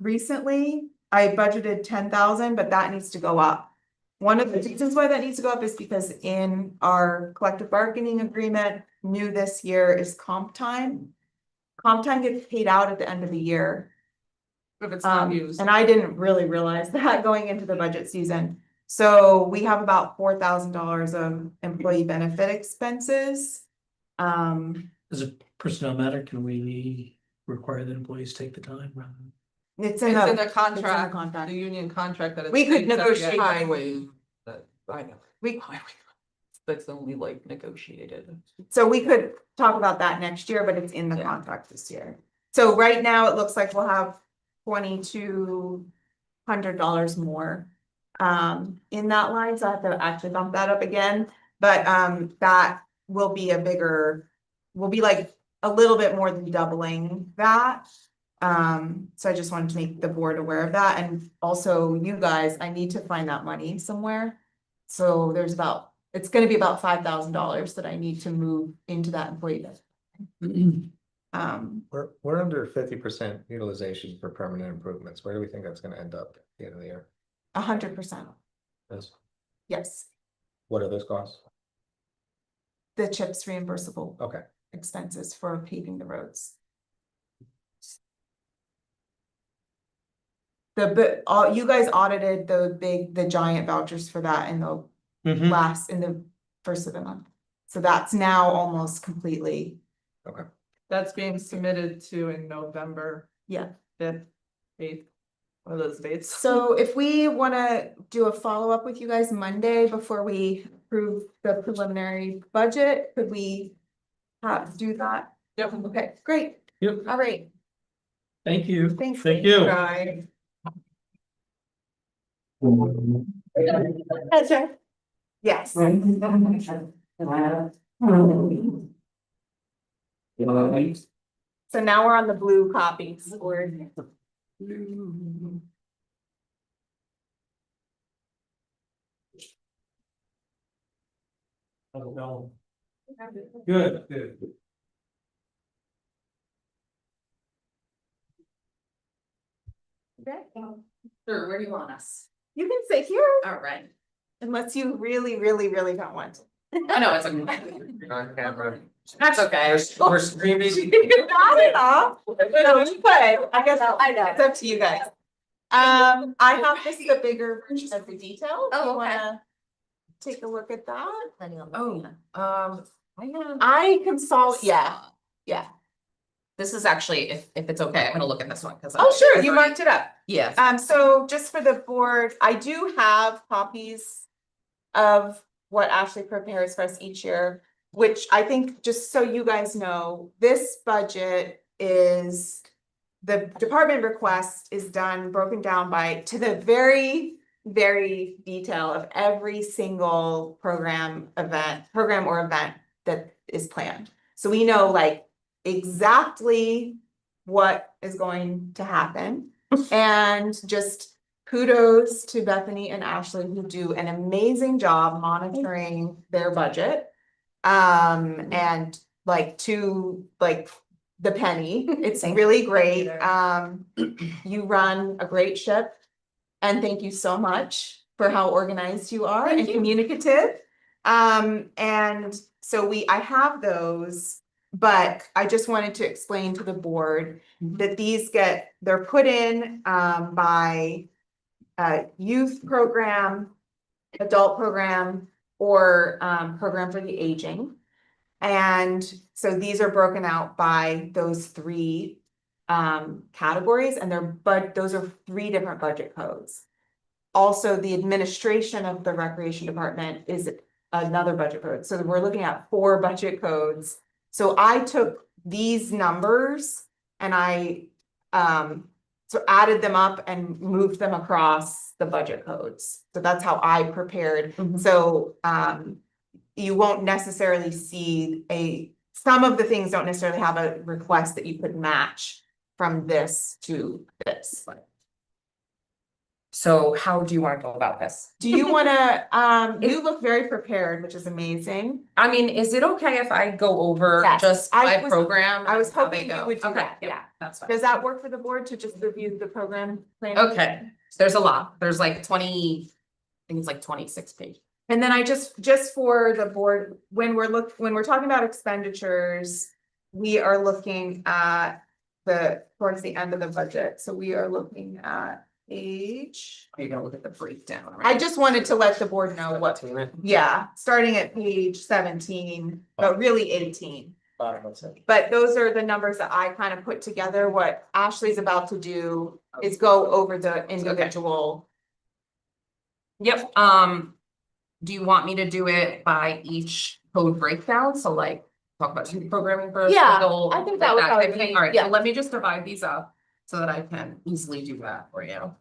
recently. I budgeted 10,000, but that needs to go up. One of the reasons why that needs to go up is because in our collective bargaining agreement, new this year is comp time. Comp time gets paid out at the end of the year. If it's not used. And I didn't really realize that going into the budget season. So we have about $4,000 of employee benefit expenses. As a personnel matter, can we require that employees take the time rather than? It's It's in in the the contract, contract. the union contract that it's. We could except negotiate yet. Highway. I know. We, That's only like negotiated. so we could talk about that next year, but it's in the Yeah. contract this year. So right now, it looks like we'll have $2,200 more in that line, so I have to actually bump that up again. But that will be will be like a little bit more than doubling that. So I just wanted to make the board aware of that, and also you guys, I need to find that money somewhere. So it's gonna be about $5,000 that I need to move into that employee. We're under 50% utilization for permanent improvements. Where do we think that's gonna end up at the end of the year? 100%, Yes. yes, What are those costs? the CHIPS reimbursable Okay, expenses for paving the roads. You guys audited the giant vouchers for that in the in the first of the month. So that's now almost completely, That's being submitted to in November yeah. 5th, 8th, one of those dates. So if we wanna do a follow-up with you guys Monday before we approve the preliminary budget, could we do that? Yep. Okay, great. Yep. All right, Thank you. thanks. Thank you. Bye. Pleasure. Yes. So now we're on the blue copies, or Good, good. Sure, where do you want us? You can sit here. All right. Unless you really, really, really don't want to. I know, it's okay. on camera. That's okay. We're screaming. You got it off. No, you could. I guess I know. It's up to you guys. I have this the bigger version of the detail. If you wanna take a look at that. Oh, I consult, yeah. This is actually, if it's okay, I'm gonna look at this one, cause. Oh, sure, you marked it up. Yes. So just for the board, I do have copies of what Ashley prepares for us each year, which I think, just so you guys know, this budget is, the department request is done, broken down to the very, very detail of every single program or event that is planned. So we know like exactly what is going to happen. And just kudos to Bethany and Ashley, who do an amazing job monitoring their budget. And like to like the penny, it's really great. You run a great ship. And thank you so much for how organized you are and communicative. And so I have those, but I just wanted to explain to the board that they're put in by youth program, adult program, or program for the aging. And so these are broken out by those three categories, and those are three different budget codes. Also, the administration of the recreation department is another budget code. So we're looking at 4 budget codes. So I took these numbers and I so added them up and moved them across the budget codes. So that's how I prepared. So you won't necessarily see some of the things don't necessarily have a request that you could match from this to this. So how do you wanna go about this? Do you wanna, you look very prepared, which is amazing. I mean, is it okay if I go over Yes, just I my was- program? I was how hoping they you go? would do Okay, that, yeah. That's fine. Does that work for the board to just review the program plan? Okay, there's a lot. There's like 20, I think it's like 26 pages. And then I just for the board, when we're talking about expenditures, we are looking at towards the end of the budget. So we are looking at page. You're gonna look at the breakdown, I right? just wanted to let the board know what, yeah, starting at page 17, but really 18. Bottom of it. But those are the numbers that I kind of put together. What Ashley's about to do is go over the individual. Yep, do you want me to do it by each code breakdown? So like, talk about youth programming first? Yeah, legal, I think like that would type probably of thing? be- All right, yeah. so let me just divide these up so that I can easily do that for you.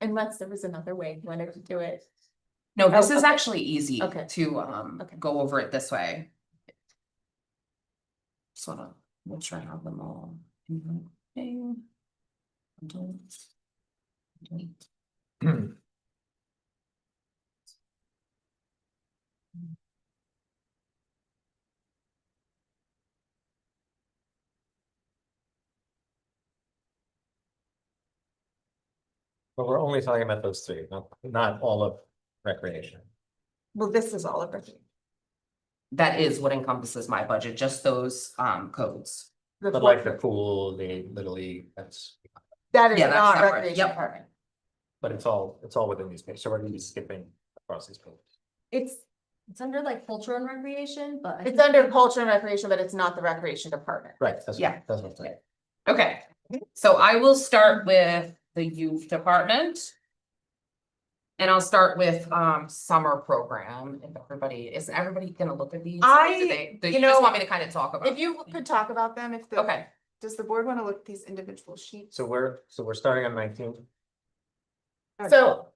Unless there was another way you wanted to do it. No, this Oh, is okay. actually easy Okay. to Okay. go over it this way. Just wanna make sure I have them all. in one thing. But we're only talking about those three, not all of recreation. Well, this is all of it. That is what encompasses my budget, just those codes. The But like the fourth- pool, the Little League, that's, That is Yeah, that's not separate. recreation Yep. department. but it's all within these pages, so we're gonna be skipping across these pages. It's under like culture and recreation, but. I It's think- under culture and recreation, but it's not the recreation department. Right, that's, Yeah. that's what I'm saying. Okay, so I will start with the youth department. And I'll start with summer program, if everybody gonna look at these? Or do you you just know, want me to kind of talk about? If you could talk about them, if the. Okay, Does the board want to look at these individual sheets? So we're starting on 19. So.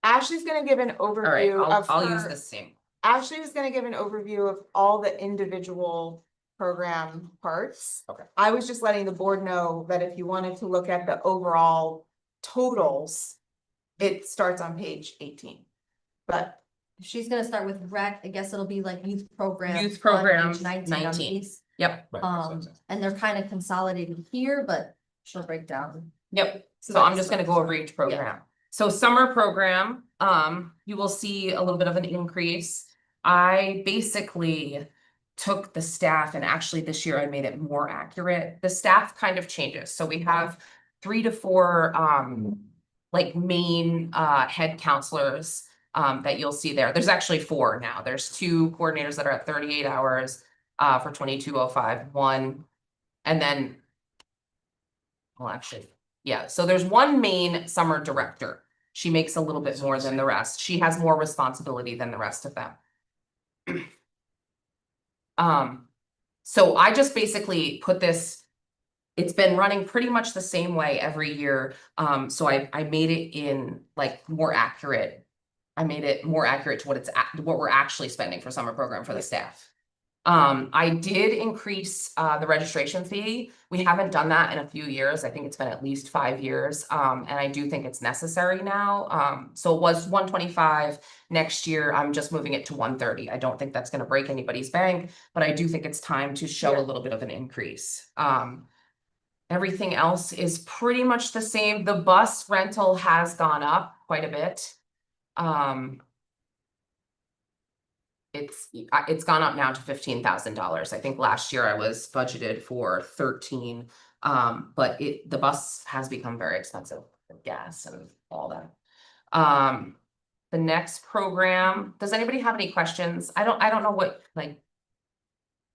Ashley's gonna give an all right, overview of I'll use her- the same. Ashley is gonna give an overview of all the individual program parts. Okay. I was just letting the board know that if you wanted to look at the overall totals, it starts on page 18. But If she's gonna start with rec, I guess it'll be like youth program. Youth on program, page 19 on 19. these. Yep, Right, that's what I'm Um, saying. and they're kind of consolidated here, but she'll break down. yep, so I'm just gonna go over each program. So summer program, you will see a little bit of an increase. I basically took the staff and actually this year I made it more accurate. The staff kind of changes, so we have 3 to 4 like main head counselors that you'll see there. There's actually 4 now. There's 2 coordinators that are at 38 hours for 2205, 1, and then well, actually, yeah, so there's 1 main summer director. She makes a little bit more than the rest. She has more responsibility than the rest of them. So I just basically put this. It's been running pretty much the same way every year. So I made it in like more accurate. I made it more accurate to what we're actually spending for summer program for the staff. I did increase the registration fee. We haven't done that in a few years. I think it's been at least 5 years. And I do think it's necessary now. So it was 125. Next year, I'm just moving it to 130. I don't think that's gonna break anybody's bank, but I do think it's time to show Yeah. a little bit of an increase. Everything else is pretty much the same. The bus rental has gone up quite a bit. It's gone up now to $15,000. I think last year I was budgeted for 13. But the bus has become very expensive, with gas and all that. The next program, does anybody have any questions? I don't know what, like.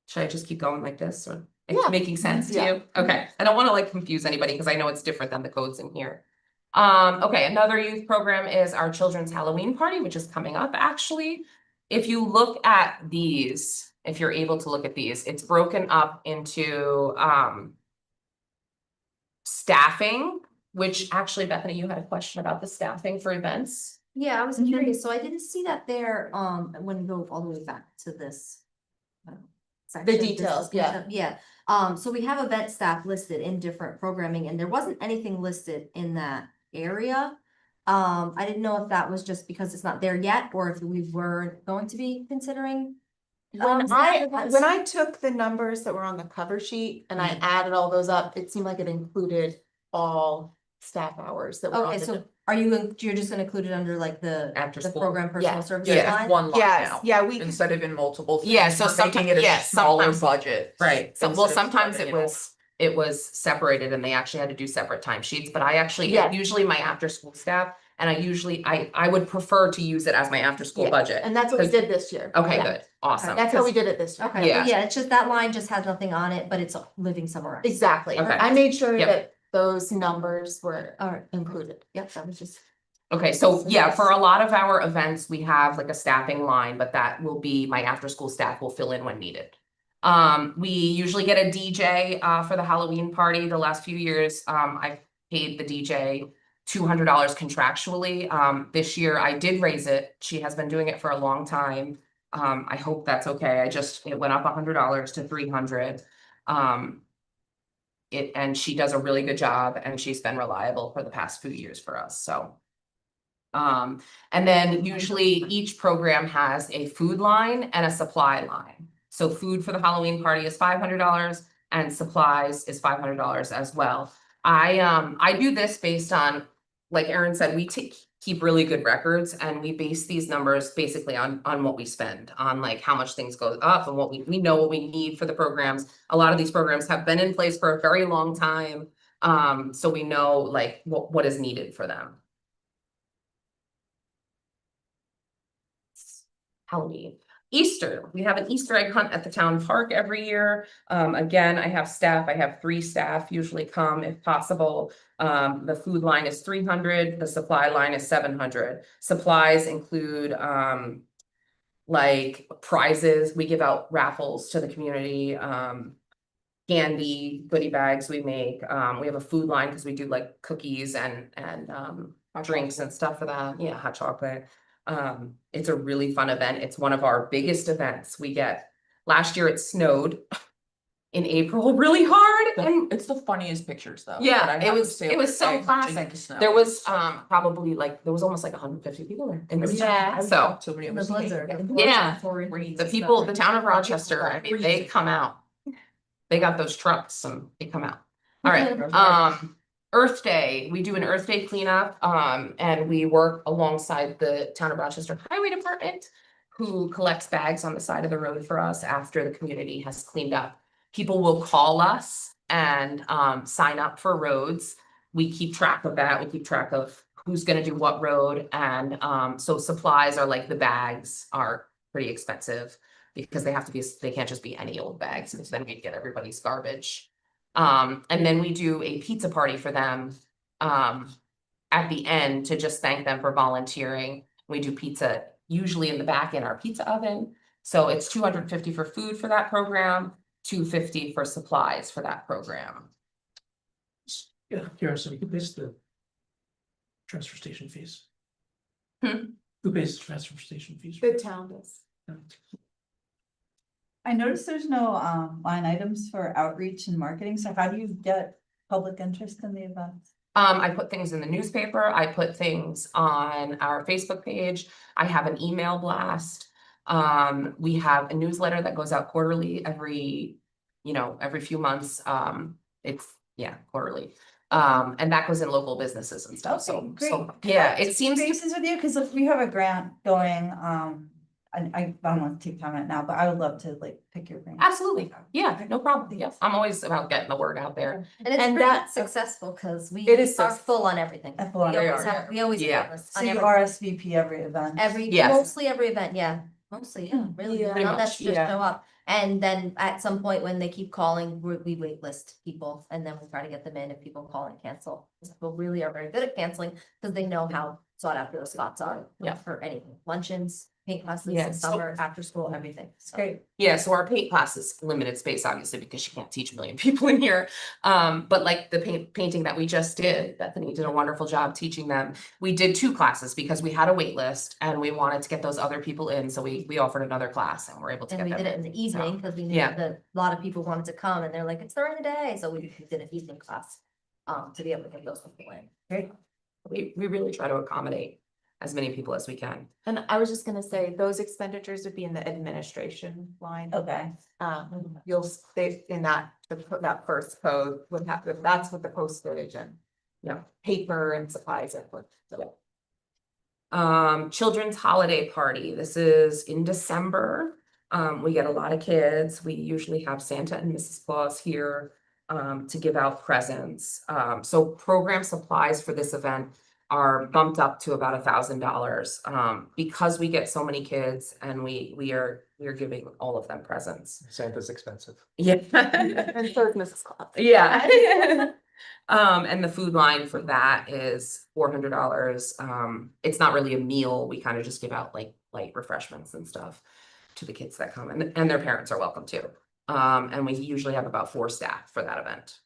Should I just keep going like this or it's Yeah. making sense to Yeah. you? Okay, I don't wanna like confuse anybody because I know it's different than the codes in here. Okay, another youth program is our children's Halloween party, which is coming up actually. If you look at these, if you're able to look at these, it's broken up into staffing, which actually Bethany, you had a question about the staffing for events. Yeah, I was curious, so I didn't see that there, when you go all the way back to this. section, this details, yeah. section, Yeah, so we have event staff listed in different programming, and there wasn't anything listed in that area. I didn't know if that was just because it's not there yet, or if we were going to be considering. When staff events. when I took the numbers that were on the cover sheet and I added all those up, it seemed like it included all staff hours that were on Okay, the. so you're just gonna include it under like the. After the school. program personal Yeah. services Yeah, line? one line Yes, now, yeah, we. instead of in multiple. things. Yeah, so We're making it a sometimes- smaller sometimes- budget. Right, so well, instead of sometimes splitting it all. was separated and they actually had to do separate timesheets, but I actually, Yeah. usually my after-school staff. And I would prefer to use it as my after-school Yeah, budget. And that's what we did this year. Okay, Yeah. good, awesome. That's how we did it this year. Okay, Yeah. yeah, it's just that line just has nothing on it, but it's living somewhere else. Exactly. Okay. I made sure Yep. that those numbers were Alright. included. Yep, that was just. Okay, so yeah, for a lot of our events, we have like a staffing line, but that will be my after-school staff will fill in when needed. We usually get a DJ for the Halloween party. The last few years, I've paid the DJ $200 contractually. This year I did raise it. She has been doing it for a long time. I hope that's okay. It went up $100 to $300. And she does a really good job and she's been reliable for the past few years for us, so. And then usually each program has a food line and a supply line. So food for the Halloween party is $500 and supplies is $500 as well. I do this based on, like Erin said, we keep really good records and we base these numbers basically on what we spend, on like how much things go up and what we know what we need for the programs. A lot of these programs have been in place for a very long time. So we know like what is needed for them. Halloween. Easter, we have an Easter egg hunt at the town park every year. Again, I have 3 staff usually come if possible. The food line is $300, the supply line is $700. Supplies include like prizes, we give out raffles to the community, candy, goodie bags we make. We have a food line because we do like cookies and drinks and stuff for that. Yeah, hot chocolate. It's a really fun event. It's one of our biggest events. Last year it snowed in April really hard and It's the funniest pictures though. Yeah, but I it have to was- say it was so I classic. didn't snow. there was probably like there was almost like 150 people there in the Yeah. so So many of The us. blizzard. Yeah. Rain. the people, the town of Rochester, I mean, they come out. They got those trucks and they come out. All right, Earth Day, we do an Earth Day cleanup, and we work alongside the town of Rochester Highway Department, who collects bags on the side of the road for us after the community has cleaned up. People will call us and sign up for roads. We keep track of that. We keep track of who's gonna do what road, and so supplies are like the bags are pretty expensive because they can't just be any old bags, because then we'd get everybody's garbage. And then we do a pizza party for them at the end to just thank them for volunteering. We do pizza usually in the back in our pizza oven. So it's $250 for food for that program, $250 for supplies for that program. Yeah, Kara, so who pays the transfer station fees? Hmm? Who pays the transfer station fees? The town does. I noticed there's no line items for outreach and marketing, so how do you get public interest in the events? I put things in the newspaper, I put things on our Facebook page, I have an email blast. We have a newsletter that goes out quarterly every few months. It's quarterly. And that goes in local businesses and stuff, so, Okay, so, great. yeah, it seems to. Spaces with you, because if we have a grant going, I don't want to take time right now, but I would love to like pick your brain. Absolutely, yeah, no problem, yes, I'm always about getting the word out there. And it's And pretty that- successful because we It is are so- full on everything. Full on We always everything. have, we always Yeah. have this So on you every, RSVP every event? Yes. mostly every event, yeah, mostly, yeah, really, Yeah. not that much, just yeah. show up. And then at some point when they keep calling, we wait list people and then we try to get them in if people call and cancel. People really are very good at canceling because they know how sought after those spots are. Yeah. For anything, luncheons, paint classes, Yeah, so- summer, after school, everything. So. Great. Yeah, so our paint class is limited space, obviously, because you can't teach a million people in here. But like the painting that we just did, Bethany did a wonderful job teaching them. We did 2 classes because we had a wait list and we wanted to get those other people in, so we offered another class and we're able to And get we them did it in in. the evening because we knew yeah. that a lot of people wanted to come and they're like, it's during the day, so we did an evening class. To be able to get those people in. Great. We really try to accommodate as many people as we can. And I was just gonna say, those expenditures would be in the administration line. Okay. You'll stay in that first code would have, that's what the postage and. Yeah. Paper and supplies and. Children's holiday party. This is in December. We get a lot of kids. We usually have Santa and Mrs. Claus here to give out presents. So program supplies for this event are bumped up to about $1,000 because we get so many kids and we are giving all of them presents. Santa's expensive. Yeah. And so is Mrs. Claus. Yeah. And the food line for that is $400. It's not really a meal. We kind of just give out like light refreshments and stuff to the kids that come, and their parents are welcome too. And we usually have about 4 staff for that event.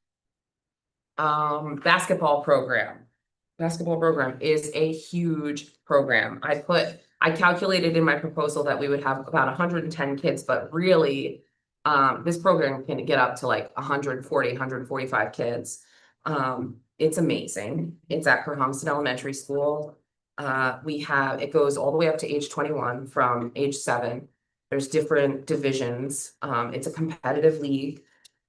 Basketball program. Basketball program is a huge program. I calculated in my proposal that we would have about 110 kids, but really, this program can get up to like 140, 145 kids. It's amazing. It's at Cohasset Elementary School. It goes all the way up to age 21 from age 7. There's different divisions. It's a competitive league.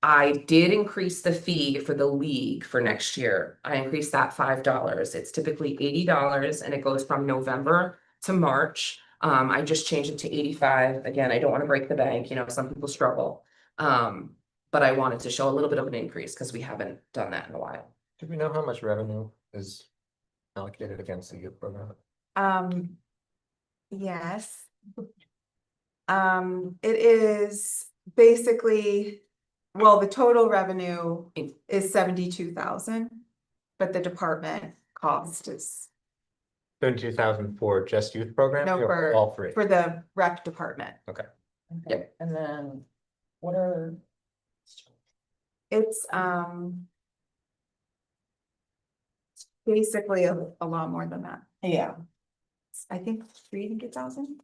I did increase the fee for the league for next year. I increased that $5. It's typically $80 and it goes from November to March. I just changed it to 85. Again, I don't want to break the bank, some people struggle. But I wanted to show a little bit of an increase because we haven't done that in a while. Do we know how much revenue is allocated against the youth program? Yes. It is basically, well, the total revenue is 72,000, but the department cost is 32,000 for just youth program? No, or all three? for the rec department. Okay, and then what are? It's basically a lot more than that. Yeah. I think 300,000.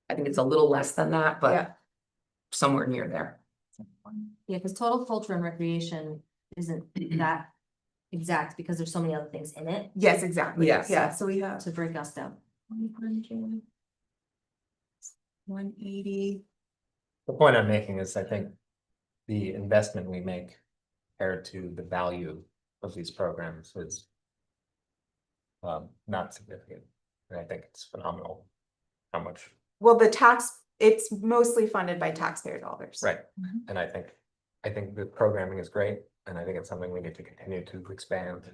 I think it's a little less than that, Yeah. but somewhere near there. Yeah, because total culture and recreation isn't that exact because there's so many other things in it Yes, exactly. Yes. Yeah, so we have to break us down. 180. The point I'm making is I think the investment we make compared to the value of these programs is not significant. And I think it's phenomenal how much, Well, it's mostly funded by taxpayer dollars. right? And I think the programming is great, and I think it's something we need to continue to expand.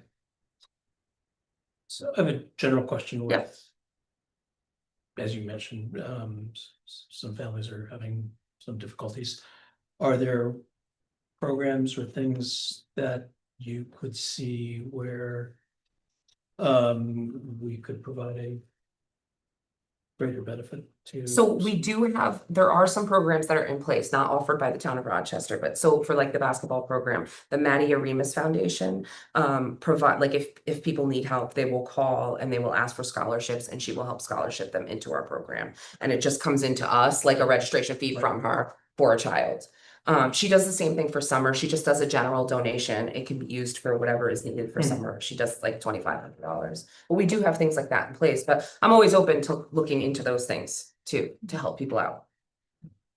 So I have a general question with. Yes. As you mentioned, some families are having some difficulties. Are there programs or things that you could see where we could provide a greater benefit to? So there are some programs that are in place, not offered by the town of Rochester, but so for like the basketball program, the Maddie Aremus Foundation provide, like if people need help, they will call and they will ask for scholarships and she will help scholarship them into our program. And it just comes into us like a registration fee from her for a child. She does the same thing for summer. She just does a general donation. It can be used for whatever is needed for summer. She does like $2,500. But we do have things like that in place, but I'm always open to looking into those things too, to help people out.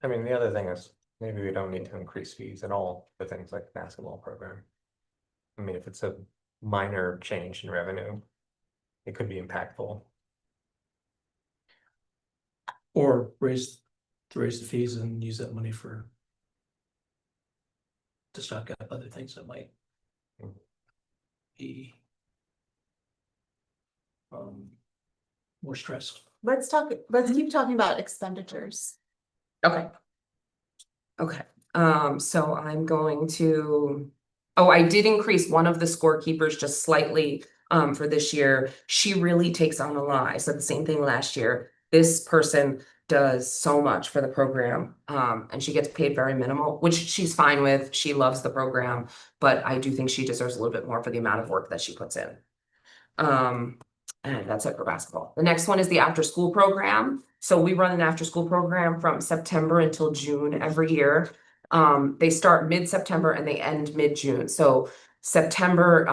I mean, the other thing is maybe we don't need to increase fees at all for things like the basketball program. I mean, if it's a minor change in revenue, it could be impactful. Or raise the fees and use that money to stock up other things that might be more stress. Let's keep talking about expenditures. Okay. Okay, so I'm going to, I did increase one of the scorekeepers just slightly for this year. She really takes on a lot. I said the same thing last year. This person does so much for the program, and she gets paid very minimal, which she's fine with. She loves the program, but I do think she deserves a little bit more for the amount of work that she puts in. And that's it for basketball. The next one is the after-school program. So we run an after-school program from September until June every year. They start mid-September and they end mid-June. So September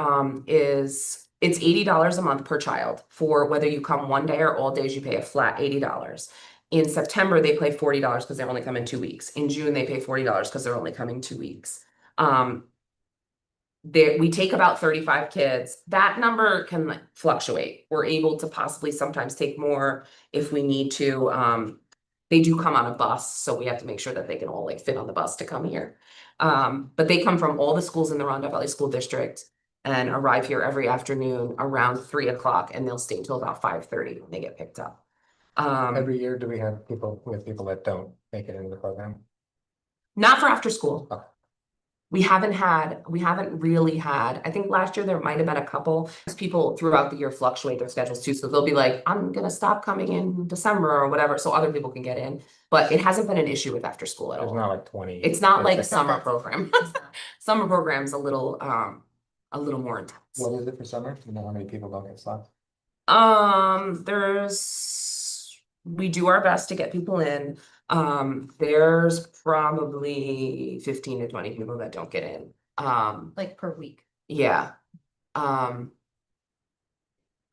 it's $80 a month per child. For whether you come one day or all days, you pay a flat $80. In September, they pay $40 because they're only coming 2 weeks. In June, they pay $40 because they're only coming 2 weeks. We take about 35 kids. That number can fluctuate. We're able to possibly sometimes take more if we need to. They do come on a bus, so we have to make sure that they can all fit on the bus to come here. But they come from all the schools in the Rondout Valley School District and arrive here every afternoon around 3 o'clock, and they'll stay till about 5:30 when they get picked up. Every year, do we have people that don't make it into the program? Not for after school. Oh. We haven't really had, I think last year there might have been a couple, people throughout the year fluctuate their schedules too, so they'll be like, I'm gonna stop coming in December or whatever, so other people can get in. But it hasn't been an issue with after school at There's all. not like 20. It's not like a It's summer That's- program. It's not. Summer program's a little more intense. What is it for summer? Do you know how many people don't get slots? We do our best to get people in. There's probably 15 to 20 people that don't get in. Like per week. Yeah. I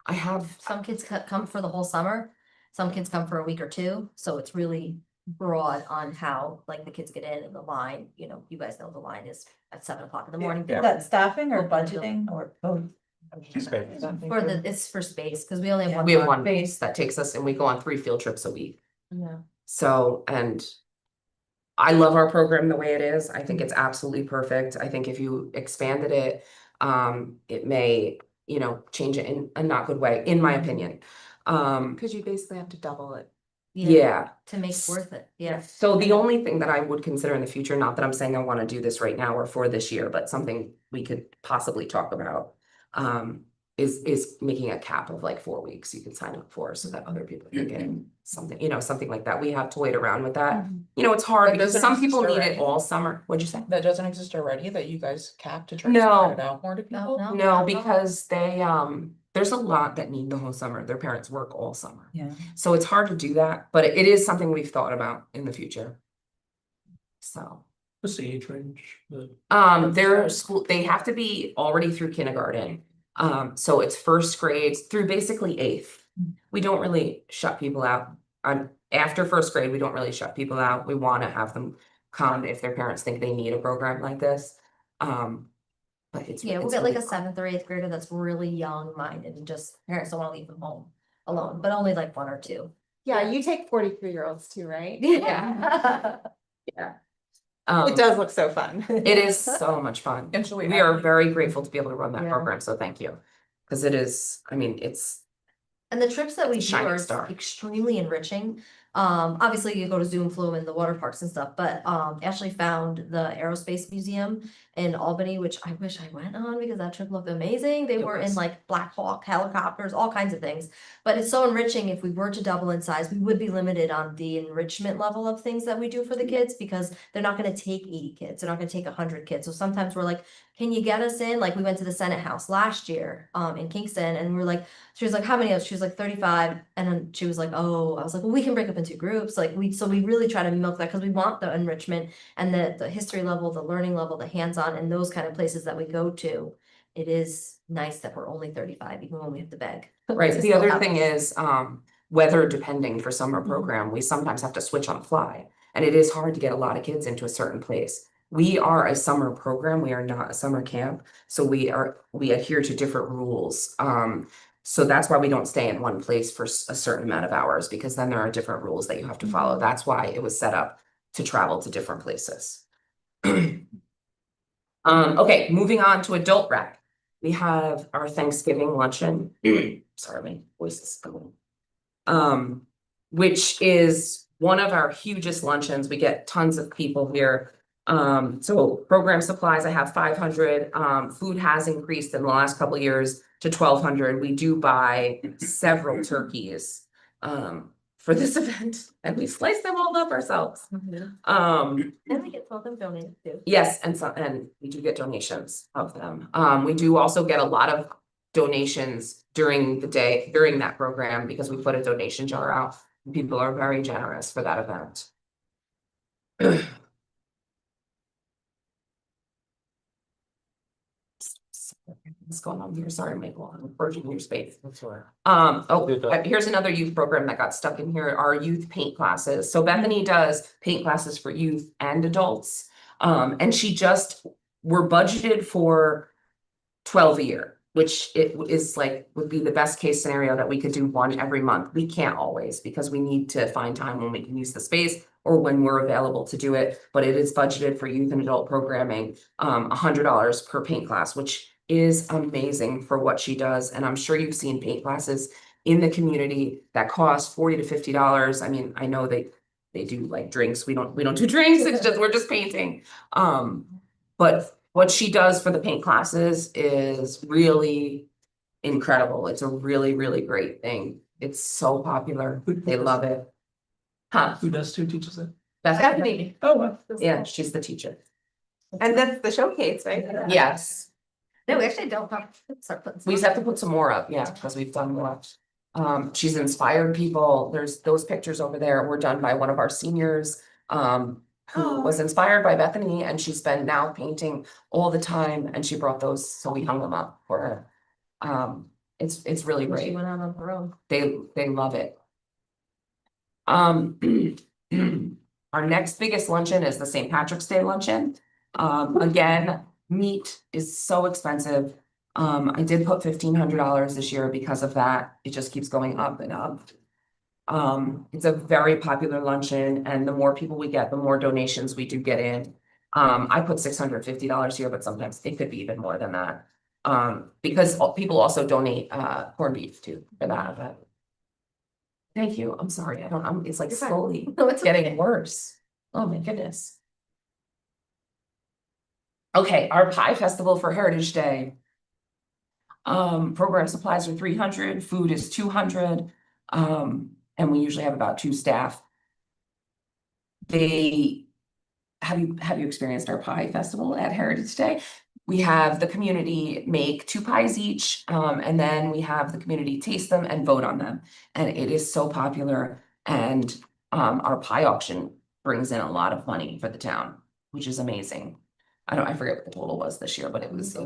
have, Some kids come for the whole summer, some kids come for a week or two, so it's really broad on how, like, the kids get in and the line, you know, you guys know the line is at 7 o'clock in the morning. Yeah. Is that staffing or Open until- budgeting or both? Space. It's for space, because we only have one. we have line. one base that takes us and we go on 3 field trips a week. Yeah. So, and I love our program the way it is. I think it's absolutely perfect. I think if you expanded it, it may, you know, change it in a not good way, in my opinion. Cause you basically have to double it. Yeah. To make it worth it, yeah. So the only thing that I would consider in the future, not that I'm saying I want to do this right now or for this year, but something we could possibly talk about, is making a cap of like 4 weeks you can sign up for so that other people can get something, you know, something like that. We have toyed around with that. You know, it's hard That because doesn't some people exist need it already. all summer. What'd you say? That doesn't exist already, that you guys cap to try to No. spread it out more to people? No. No, because there's a lot that need the whole summer. Their parents work all summer. Yeah. So it's hard to do that, but it is something we've thought about in the future. So. What's the age range? Their school, they have to be already through kindergarten. So it's first grade through basically 8th. We don't really shut people out. After first grade, we don't really shut people out. We want to have them come if their parents think they need a program like this. But it's. Yeah, we'll it's get like really a fun. 7th or 8th grader that's really young minded and just parents don't want to leave them home alone, but only like 1 or 2. Yeah, you take 43-year-olds too, right? Yeah. Yeah. It does look so fun. It is so much fun. And so we We have- are very grateful to be able to run that Yeah. program, so thank you. Because it is, I mean, it's, And the trips that we It's a do shining are star. extremely enriching. Obviously you go to Zoom Flume and the water parks and stuff, but Ashley found the Aerospace Museum in Albany, which I wish I went on because that trip looked amazing. They It were in was. like Black Hawk helicopters, all kinds of things. But it's so enriching. If we were to double in size, we would be limited on the enrichment level of things that we do for the kids because they're not gonna take 80 kids. They're not gonna take 100 kids. So sometimes we're like, can you get us in? Like we went to the Senate House last year in Kingston and we were like, she was like, how many of us? She was like 35. And then she was like, oh, I was like, well, we can break up into groups. Like so we really try to milk that because we want the enrichment and the history level, the learning level, the hands-on and those kind of places that we go to. It is nice that we're only 35, even when we have to beg. right. to The still other have thing us. is, weather depending for summer program, we sometimes have to switch on the fly. And it is hard to get a lot of kids into a certain place. We are a summer program. We are not a summer camp. So we adhere to different rules. So that's why we don't stay in one place for a certain amount of hours, because then there are different rules that you have to follow. That's why it was set up to travel to different places. Okay, moving on to adult rec. We have our Thanksgiving luncheon. Sorry, my voice is going. Which is one of our hugest luncheons. We get tons of people here. So program supplies, I have 500. Food has increased in the last couple of years to 1,200. We do buy several turkeys for this event, and we slice them all up ourselves. And we get some of them donated too. Yes, and we do get donations of them. We do also get a lot of donations during the day, during that program, because we put a donation jar out. People are very generous for that event. What's going on here? Sorry, Michael, I'm approaching your space. That's all right. Here's another youth program that got stuck in here, our youth paint classes. So Bethany does paint classes for youth and adults. And we're budgeted for 12 a year, which it is like, would be the best case scenario that we could do one every month. We can't always because we need to find time when we can use the space or when we're available to do it. But it is budgeted for youth and adult programming, $100 per paint class, which is amazing for what she does. And I'm sure you've seen paint classes in the community that cost $40 to $50. I mean, I know they do like drinks. We don't do drinks. It's just, we're just painting. But what she does for the paint classes is really incredible. It's a really, really great thing. It's so popular. They love it. Huh? Who teaches that? Stephanie, Oh, wow. Yeah, she's the teacher. and that's the showcase, right? Yes, No, we actually don't have. Start putting we just some- have to put some more up, yeah, because we've done more. She's inspired people. There's those pictures over there were done by one of our seniors. Who was inspired by Bethany, and she's been now painting all the time, and she brought those, so we hung them up for her. It's really She great. went out on her own. They love it. Our next biggest luncheon is the St. Patrick's Day luncheon. Again, meat is so expensive. I did put $1,500 this year because of that. It just keeps going up and up. It's a very popular luncheon, and the more people we get, the more donations we do get in. I put $650 here, but sometimes it could be even more than that. Because people also donate corned beef too for that event. Thank you. I'm sorry. It's like You're fine. slowly No, it's getting okay. worse. Oh my goodness. Okay, our pie festival for Heritage Day. Program supplies are 300, food is 200. And we usually have about 2 staff. Have you experienced our pie festival at Heritage Day? We have the community make 2 pies each, and then we have the community taste them and vote on them. And it is so popular, and our pie auction brings in a lot of money for the town, which is amazing. I forget what the total was this year, but it was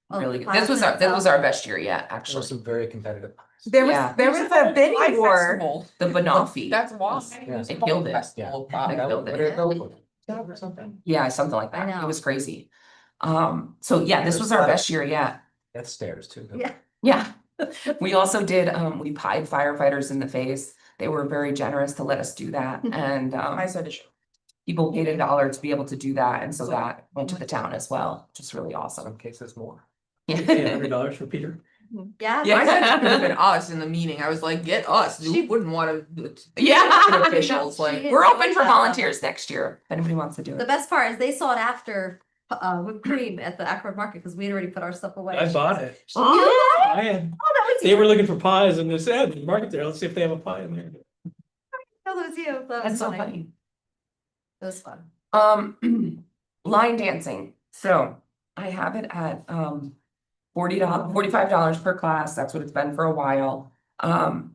Oh, really the good. This was pies our best year yet, There actually. were some very competitive pies. Yeah. There was a bidding war. The Banoffee. That's awesome. Yeah. It killed it. Yeah. Festival, They wow. killed it. What did it go for? Or something? Yeah, something like I that. It know. was crazy. So yeah, this was our best year yet. That's stairs too. Yeah. Yeah. We also did, we pied firefighters in the face. They were very generous to let us do that, and I said it. people paid $1 to be able to do that, and so that went to the town as well, which is really awesome. Some cases more. Pay Yeah. $100 for Peter. Yeah. Yeah. I said it should have been us in the meeting. I was like, get us. You wouldn't wanna. Yeah. Officials, like. She We're enjoyed open for that. volunteers next year, if anybody wants to do The it. best part is they saw it after whipped cream at the Akron Market because we had already put our stuff away. I bought it. You did? I had, Oh, that was they you. were looking for pies and they said, the market there, let's see if they have a pie in there. No, that was you. That was That's so funny. funny. It was fun. Line dancing, so I have it at $45 per class, that's what it's been for a while.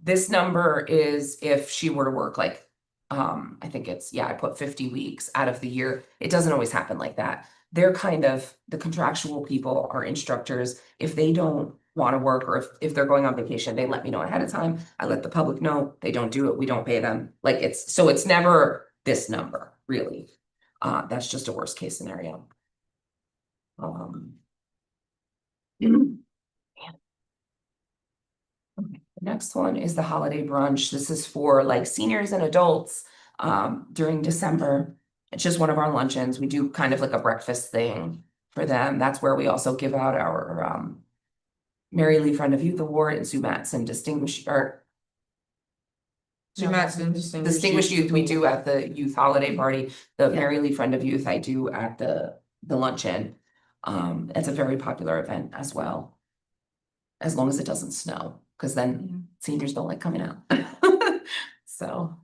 This number is if she were to work like, I think it's, I put 50 weeks out of the year. It doesn't always happen like that. They're kind of, the contractual people are instructors. If they don't want to work, or if they're going on vacation, they let me know ahead of time. I let the public know. They don't do it, we don't pay them. Like it's never this number, really. That's just a worst case scenario. Okay, the next one is the holiday brunch. This is for like seniors and adults during December. It's just one of our luncheons. We do kind of like a breakfast thing for them. That's where we also give out our Mary Lee Friend of Youth Award and Sue Matson Distinguished Distinguished Youth we do at the youth holiday party. The Mary Lee Friend of Youth I do at the luncheon. It's a very popular event as well. As long as it doesn't snow, because then seniors don't like coming out. So.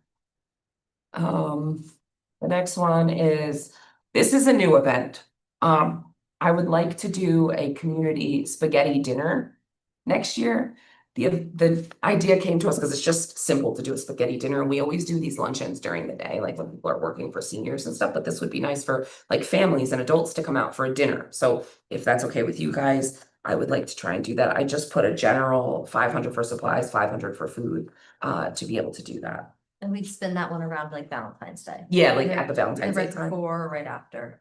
The next one is, this is a new event. I would like to do a community spaghetti dinner next year. The idea came to us because it's just simple to do a spaghetti dinner. We always do these luncheons during the day, like when people are working for seniors and stuff, but this would be nice for like families and adults to come out for a dinner. So if that's okay with you guys, I would like to try and do that. I just put a general 500 for supplies, 500 for food, to be able to do that. And we'd spin that one around like Valentine's Day. Yeah, like at the Valentine's Day Right time. before or right after.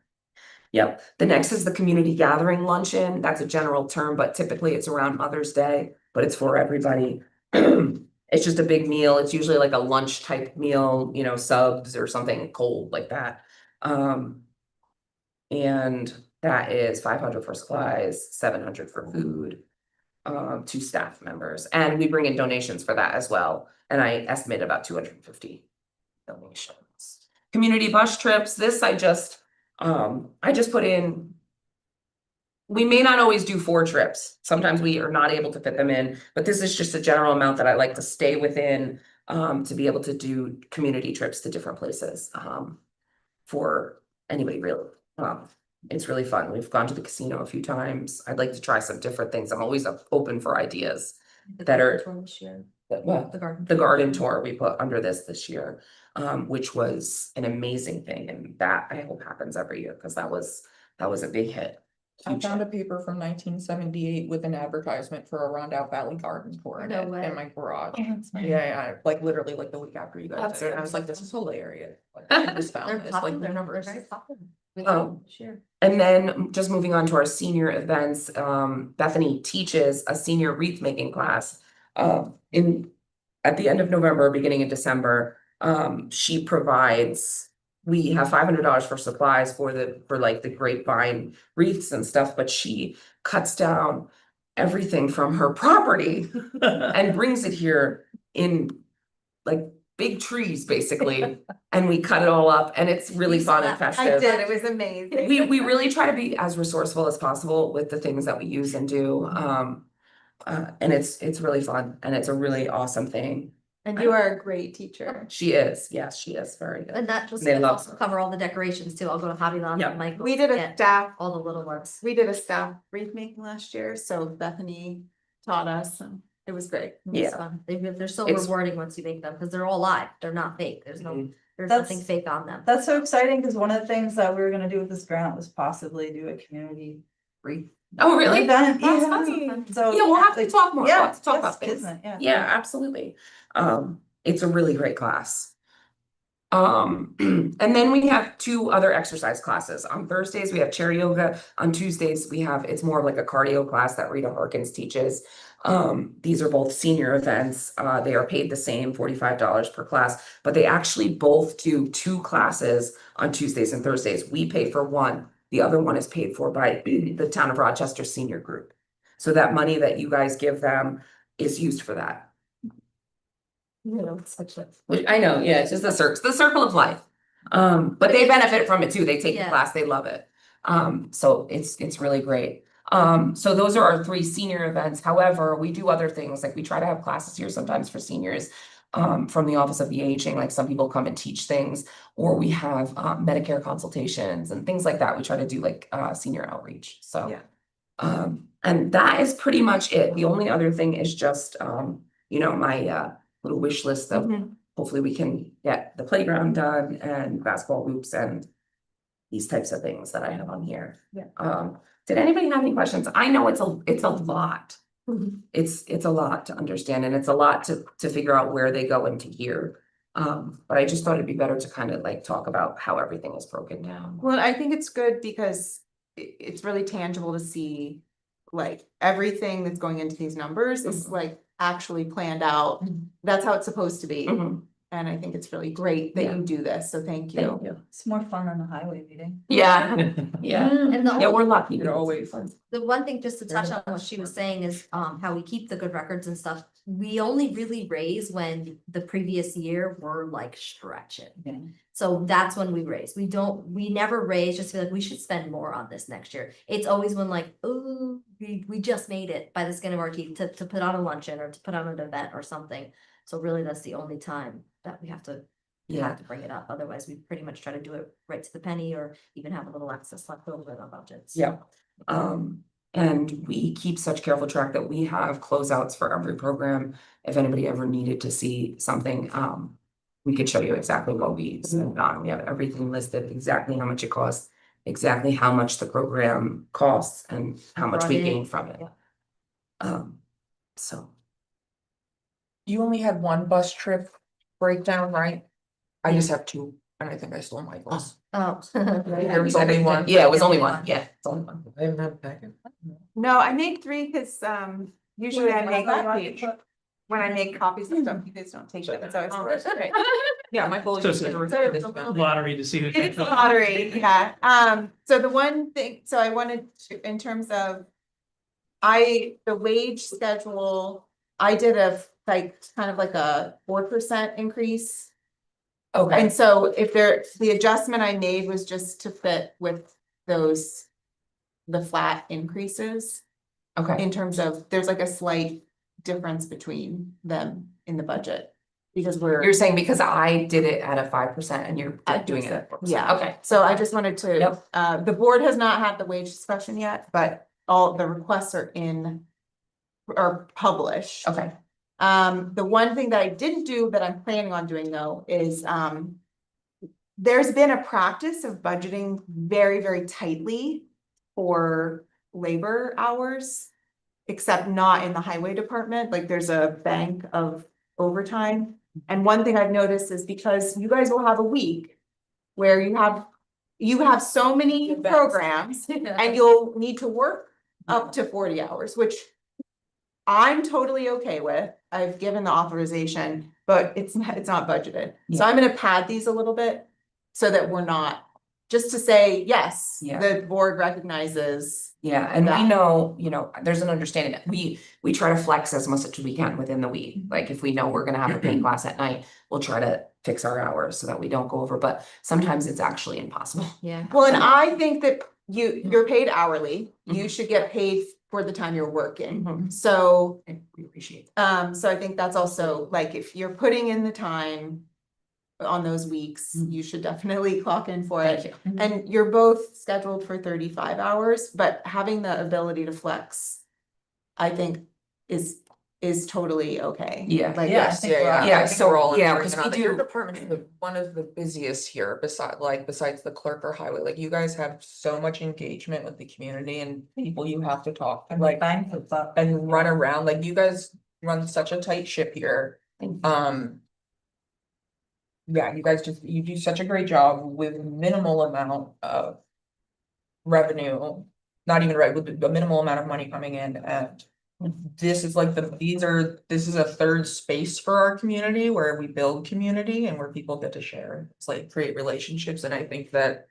Yep. The next is the community gathering luncheon. That's a general term, but typically it's around Mother's Day, but it's for everybody. It's just a big meal. It's usually like a lunch type meal, subs or something cold like that. And that is 500 for supplies, 700 for food, 2 staff members, and we bring in donations for that as well. And I estimate about 250 donations. Community bus trips, this I just put in we may not always do 4 trips. Sometimes we are not able to fit them in, but this is just a general amount that I like to stay within, to be able to do community trips to different places, for anybody really. It's really fun. We've gone to the casino a few times. I'd like to try some different things. I'm always open for ideas that are, the garden tour we put under this year, which was an amazing thing, and that I hope happens every year, because that was a big hit. I Huge found a hit. paper from 1978 with an advertisement for a Rondout Valley Garden tour in No it way. in my garage. Oh, that's funny. Yeah, like literally like the week after you guys That's did it, I was awesome. like, this is hilarious. Like, I just They're found this, popular, like the they're numbers. very popular. Oh. Sure. And then just moving on to our senior events, Bethany teaches a senior wreath making class. At the end of November, beginning of December, she provides, we have $500 for supplies for like the grapevine wreaths and stuff, but she cuts down everything from her property and brings it here in like big trees, basically. And we cut it all up, and it's really You saw fun and that? festive. I did, it was amazing. We really try to be as resourceful as possible with the things that we use and do. And it's really fun, and it's a really awesome thing. And you are a great teacher. She is, yes, she is very good. And that just They will love also her. cover all the decorations too. I'll go to Hobby Lobby Yeah. and Michael's. We did a get staff, all the little ones. we did a staff wreath making last year, so Bethany taught us and it was great. It was Yeah. fun. They're so It's- rewarding once you make them, because they're all live. They're not fake. There's Mhm. That's- nothing fake on them. That's so exciting, because one of the things that we were gonna do with this grant was possibly do a community wreath Oh, really? event. That's Yeah. awesome. So. Yeah, we'll have to like, talk more. We'll Yeah, have to talk yes, about things. Kismet, yeah. Yeah, absolutely. It's a really great class. And then we have 2 other exercise classes. On Thursdays, we have chair yoga. On Tuesdays, it's more of like a cardio class that Rita Harkins teaches. These are both senior events. They are paid the same, $45 per class, but they actually both do 2 classes on Tuesdays and Thursdays. We pay for one. The other one is paid for by the Town of Rochester Senior Group. So that money that you guys give them is used for that. Which I know, yeah, it's just the circle of life. But they benefit from it too. They take the Yeah. class, they love it. So it's really great. So those are our 3 senior events. However, we do other things, like we try to have classes here sometimes for seniors. From the Office of the Aging, like some people come and teach things, or we have Medicare consultations and things like that. We try to do like senior outreach, so. Yeah. And that is pretty much it. The only other thing is just, my little wish list of hopefully we can get the playground done and basketball hoops and these types of things that I have on here. Yeah. Did anybody have any questions? I know it's a lot. It's a lot to understand, and it's a lot to figure out where they go into here. But I just thought it'd be better to kind of like talk about how everything is broken down. Well, I think it's good because it's really tangible to see like everything that's going into these numbers is like actually planned out. That's how it's supposed to be. Mhm. And I think it's really great that Yeah. you do this, so thank you. Thank you. It's more fun than the highway meeting. Yeah, yeah, And the yeah, only- we're lucky. You're always fun. The one thing just to touch on what she was saying is how we keep the good records and stuff. We only really raise when the previous year we're like stretching. Yeah. So that's when we raise. We never raise just to be like, we should spend more on this next year. It's always when like, oh, we just made it by the skin of our teeth to put on a luncheon or to put on an event or something. So really, that's the only time that we have to bring it up. Otherwise, we pretty much try to do it right to the penny or even have a little excess left over in our budgets. Yeah. And we keep such careful track that we have closeouts for every program. If anybody ever needed to see something, we could show you exactly what we spent on. We have everything listed, exactly how much it costs, exactly how much the program costs and how much we Brought in, gain from it. yeah. So, You only had 1 bus trip breakdown, right? I just have 2, and I think I stole Michael's. Oh. There was only one. yeah, it was only one. Yeah, it's only one. I haven't had a packet. No, I make 3 because usually I make Well, copies. When I make copies of stuff, you guys don't take them, it's always worse, right? Yeah, Michael. So used it's to a- record this about- Lottery to see who. It's a lottery, yeah. So the one thing, so I wanted to, in terms of. The wage schedule, I did kind of like a 4% increase. Okay, And so the adjustment I made was just to fit with those. the flat increases. Okay, In terms of, there's like a slight difference between them in the budget. Because we're. you're saying because I did it at a 5% and you're At doing it at 4%. Yeah. Okay, So I just wanted to, Yep. the board has not had the wage discussion yet, but all the requests are in. Are published. okay. The one thing that I didn't do that I'm planning on doing though is, there's been a practice of budgeting very, very tightly for labor hours. Except not in the highway department, like there's a bank of overtime. And one thing I've noticed is because you guys will have a week where you have so many programs and you'll need to work up to 40 hours, which I'm totally okay with. I've given the authorization, but it's not budgeted. So I'm gonna pad these a little bit so that we're not, just to say, yes, Yeah. the board recognizes. Yeah, and we that. know, there's an understanding that we try to flex as much as we can within the week. Like if we know we're gonna have a paint class at night, we'll try to fix our hours so that we don't go over, but sometimes it's actually impossible. Yeah. Well, and I think that you're paid hourly, you should get paid for the time you're working, Mhm. so. We appreciate it. So I think that's also, like, if you're putting in the time. On those weeks, Mhm. you should definitely clock in for Thank it, you. and you're both scheduled for 35 hours, but having the ability to flex. I think is totally okay. Yeah. Like, Yes, think we're yeah, all- yeah. Yeah, I think so- we're all yeah, agreeing 'cause on we that. Your do- department is one of the busiest here, besides the clerk or highway, like you guys have so much engagement with the community and people you have to talk to, And like. bang for buck. And run around, like you guys run such a tight ship here, yeah, you do such a great job with minimal amount of revenue. Not even right, with the minimal amount of money coming in, and this is like this is a third space for our community where we build community and where people get to share. It's like create relationships, and I think that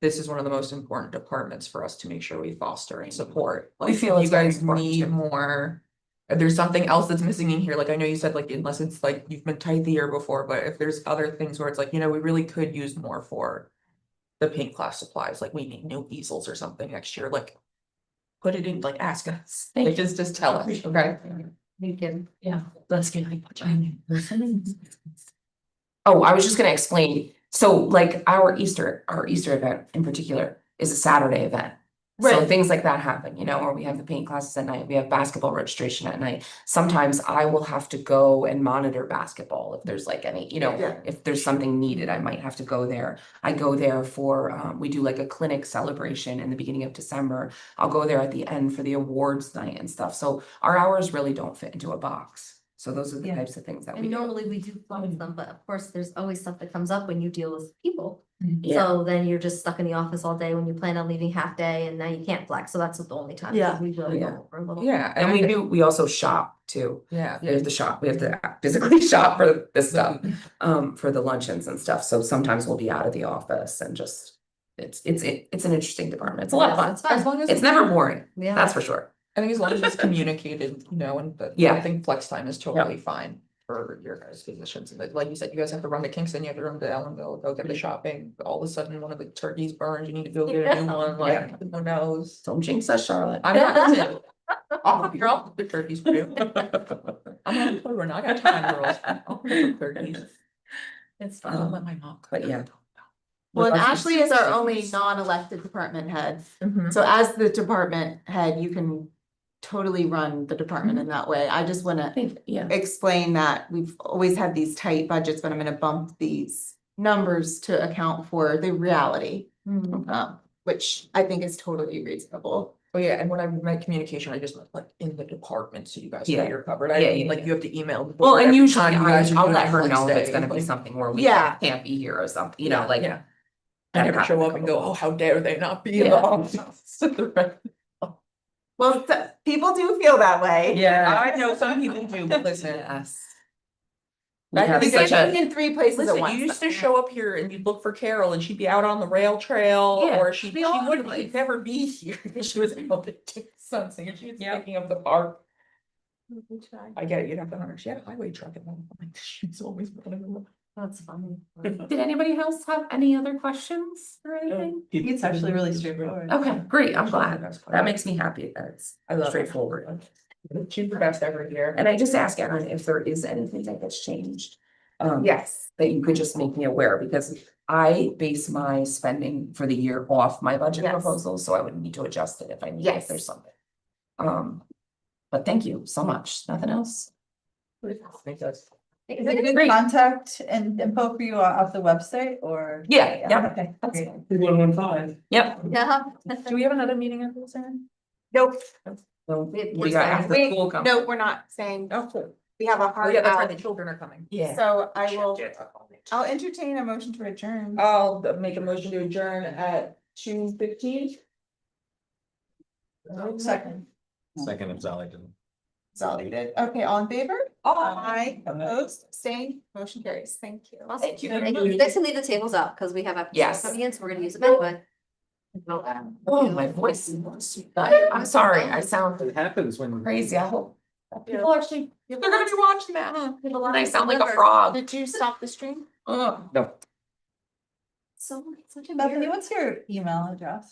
this is one of the most important departments for us to make sure we foster and support. We Like, feel if it's you very guys important need too. more. If there's something else that's missing in here, like I know you said, like unless it's like you've been tight the year before, but if there's other things where it's like, we really could use more for. The paint class supplies, like we need new easels or something next year, like. Put it in, like ask us, like just tell us, okay? We can. Let's get. Oh, I was just gonna explain, so like our Easter event in particular is a Saturday event. So Right. things like that happen, or we have the paint classes at night, we have basketball registration at night. Sometimes I will have to go and monitor basketball if there's like any, Yeah. if there's something needed, I might have to go there. I go there for, we do like a clinic celebration in the beginning of December. I'll go there at the end for the awards night and stuff. So our hours really don't fit into a box. So those are the Yeah. types of things that we And do. normally we do fund them, but of course, there's always stuff that comes up when you deal with people. Yeah. So then you're just stuck in the office all day when you plan on leaving half day and now you can't flex, so that's the only time. Yeah. We really Yeah. go over a little. Yeah, And we also shop too. Yeah. We have to shop, we have to physically shop for this stuff, for the luncheons and stuff. So sometimes we'll be out of the office and just, it's an interesting department. It's a lot of fun. It's fun. As long as It's never boring, Yeah. that's for sure. I think as long as it's communicated, and but Yeah. I think flex time is totally fine for your guys' positions. And like you said, you guys have to run to Kingston, you have to run to Ellenville, go get the shopping. All of a sudden, one of the turkeys burned, you need to go get a new one, like, who knows? Don't jinx us, Charlotte. I'm not. You're off the turkeys for you. I'm on the program, I got time, girls. I'll cook turkeys. It's I don't fun. let my mom cook. But yeah. Well, and Ashley is our only non-elected department head, Mhm. so as the department head, you can totally run the department in that way. I just wanna Yeah. explain that we've always had these tight budgets, but I'm gonna bump these numbers to account for the reality. Which I think is totally reasonable. Oh, yeah, and when I meant communication, I just meant like in the department, so you guys know Yeah. you're covered. Yeah, I yeah, mean, like yeah. you have to email. the Well, board and every usually time you guys are I'll doing let a her flex know if it's day, gonna be like, something where we Yeah. can't be here or something, Yeah. like. Yeah. I that never show happened up a and go, couple oh, how dare they not be in the Yeah. office. Well, people do feel that way. Yeah, I know some people do, but listen. Yes. We Back in have the You such can't be a, in 3 places at Listen, once. you used to show up here and you'd look for Carol and she'd be out on the rail trail, Yeah, or she be all over the wouldn't, place. she'd never be here. She was able to do something, and she was picking up the park. I get it, you'd have to understand, she had a highway truck at one point, she's always running around. That's funny. Did anybody else have any other questions or anything? It's actually really straightforward. Okay, great, I'm glad. That makes me happy that it's I love it. straightforward. She's the best every year. And I just ask Erin if there is anything that gets changed. Yes, That you could just make me aware, because I base my spending for the year off my budget Yes. proposal, so I would need to adjust it if I need, Yes. if there's something. But thank you so much, nothing else? Is it a good contact and info for you off the website or? Yeah, yeah. Okay, That's great. fine. 115. Yep. Yeah. Do we have another meeting after this, Erin? nope, So We're we got after we, school come. no, we're not saying, Oh, cool. we have a Oh, hard yeah, that's right, out. the children are coming. Yeah. So I'll entertain a motion to adjourn. I'll make a motion to adjourn at 2:15. Second. Second if Sally didn't. Consolidated. Okay, all in favor? Aye. Opposed, abstained, motion carries. Thank you. Thank you. You guys can leave the tables up, because we have episodes Yes. coming in, so we're gonna use them anyway. Oh, my voice. I'm sorry, I sound It happens when. crazy, I hope. People actually, they're gonna be watching that, huh? And I sound like a frog. Did you stop the stream? Ugh. No. So, such a Bethany, weird. what's your email address?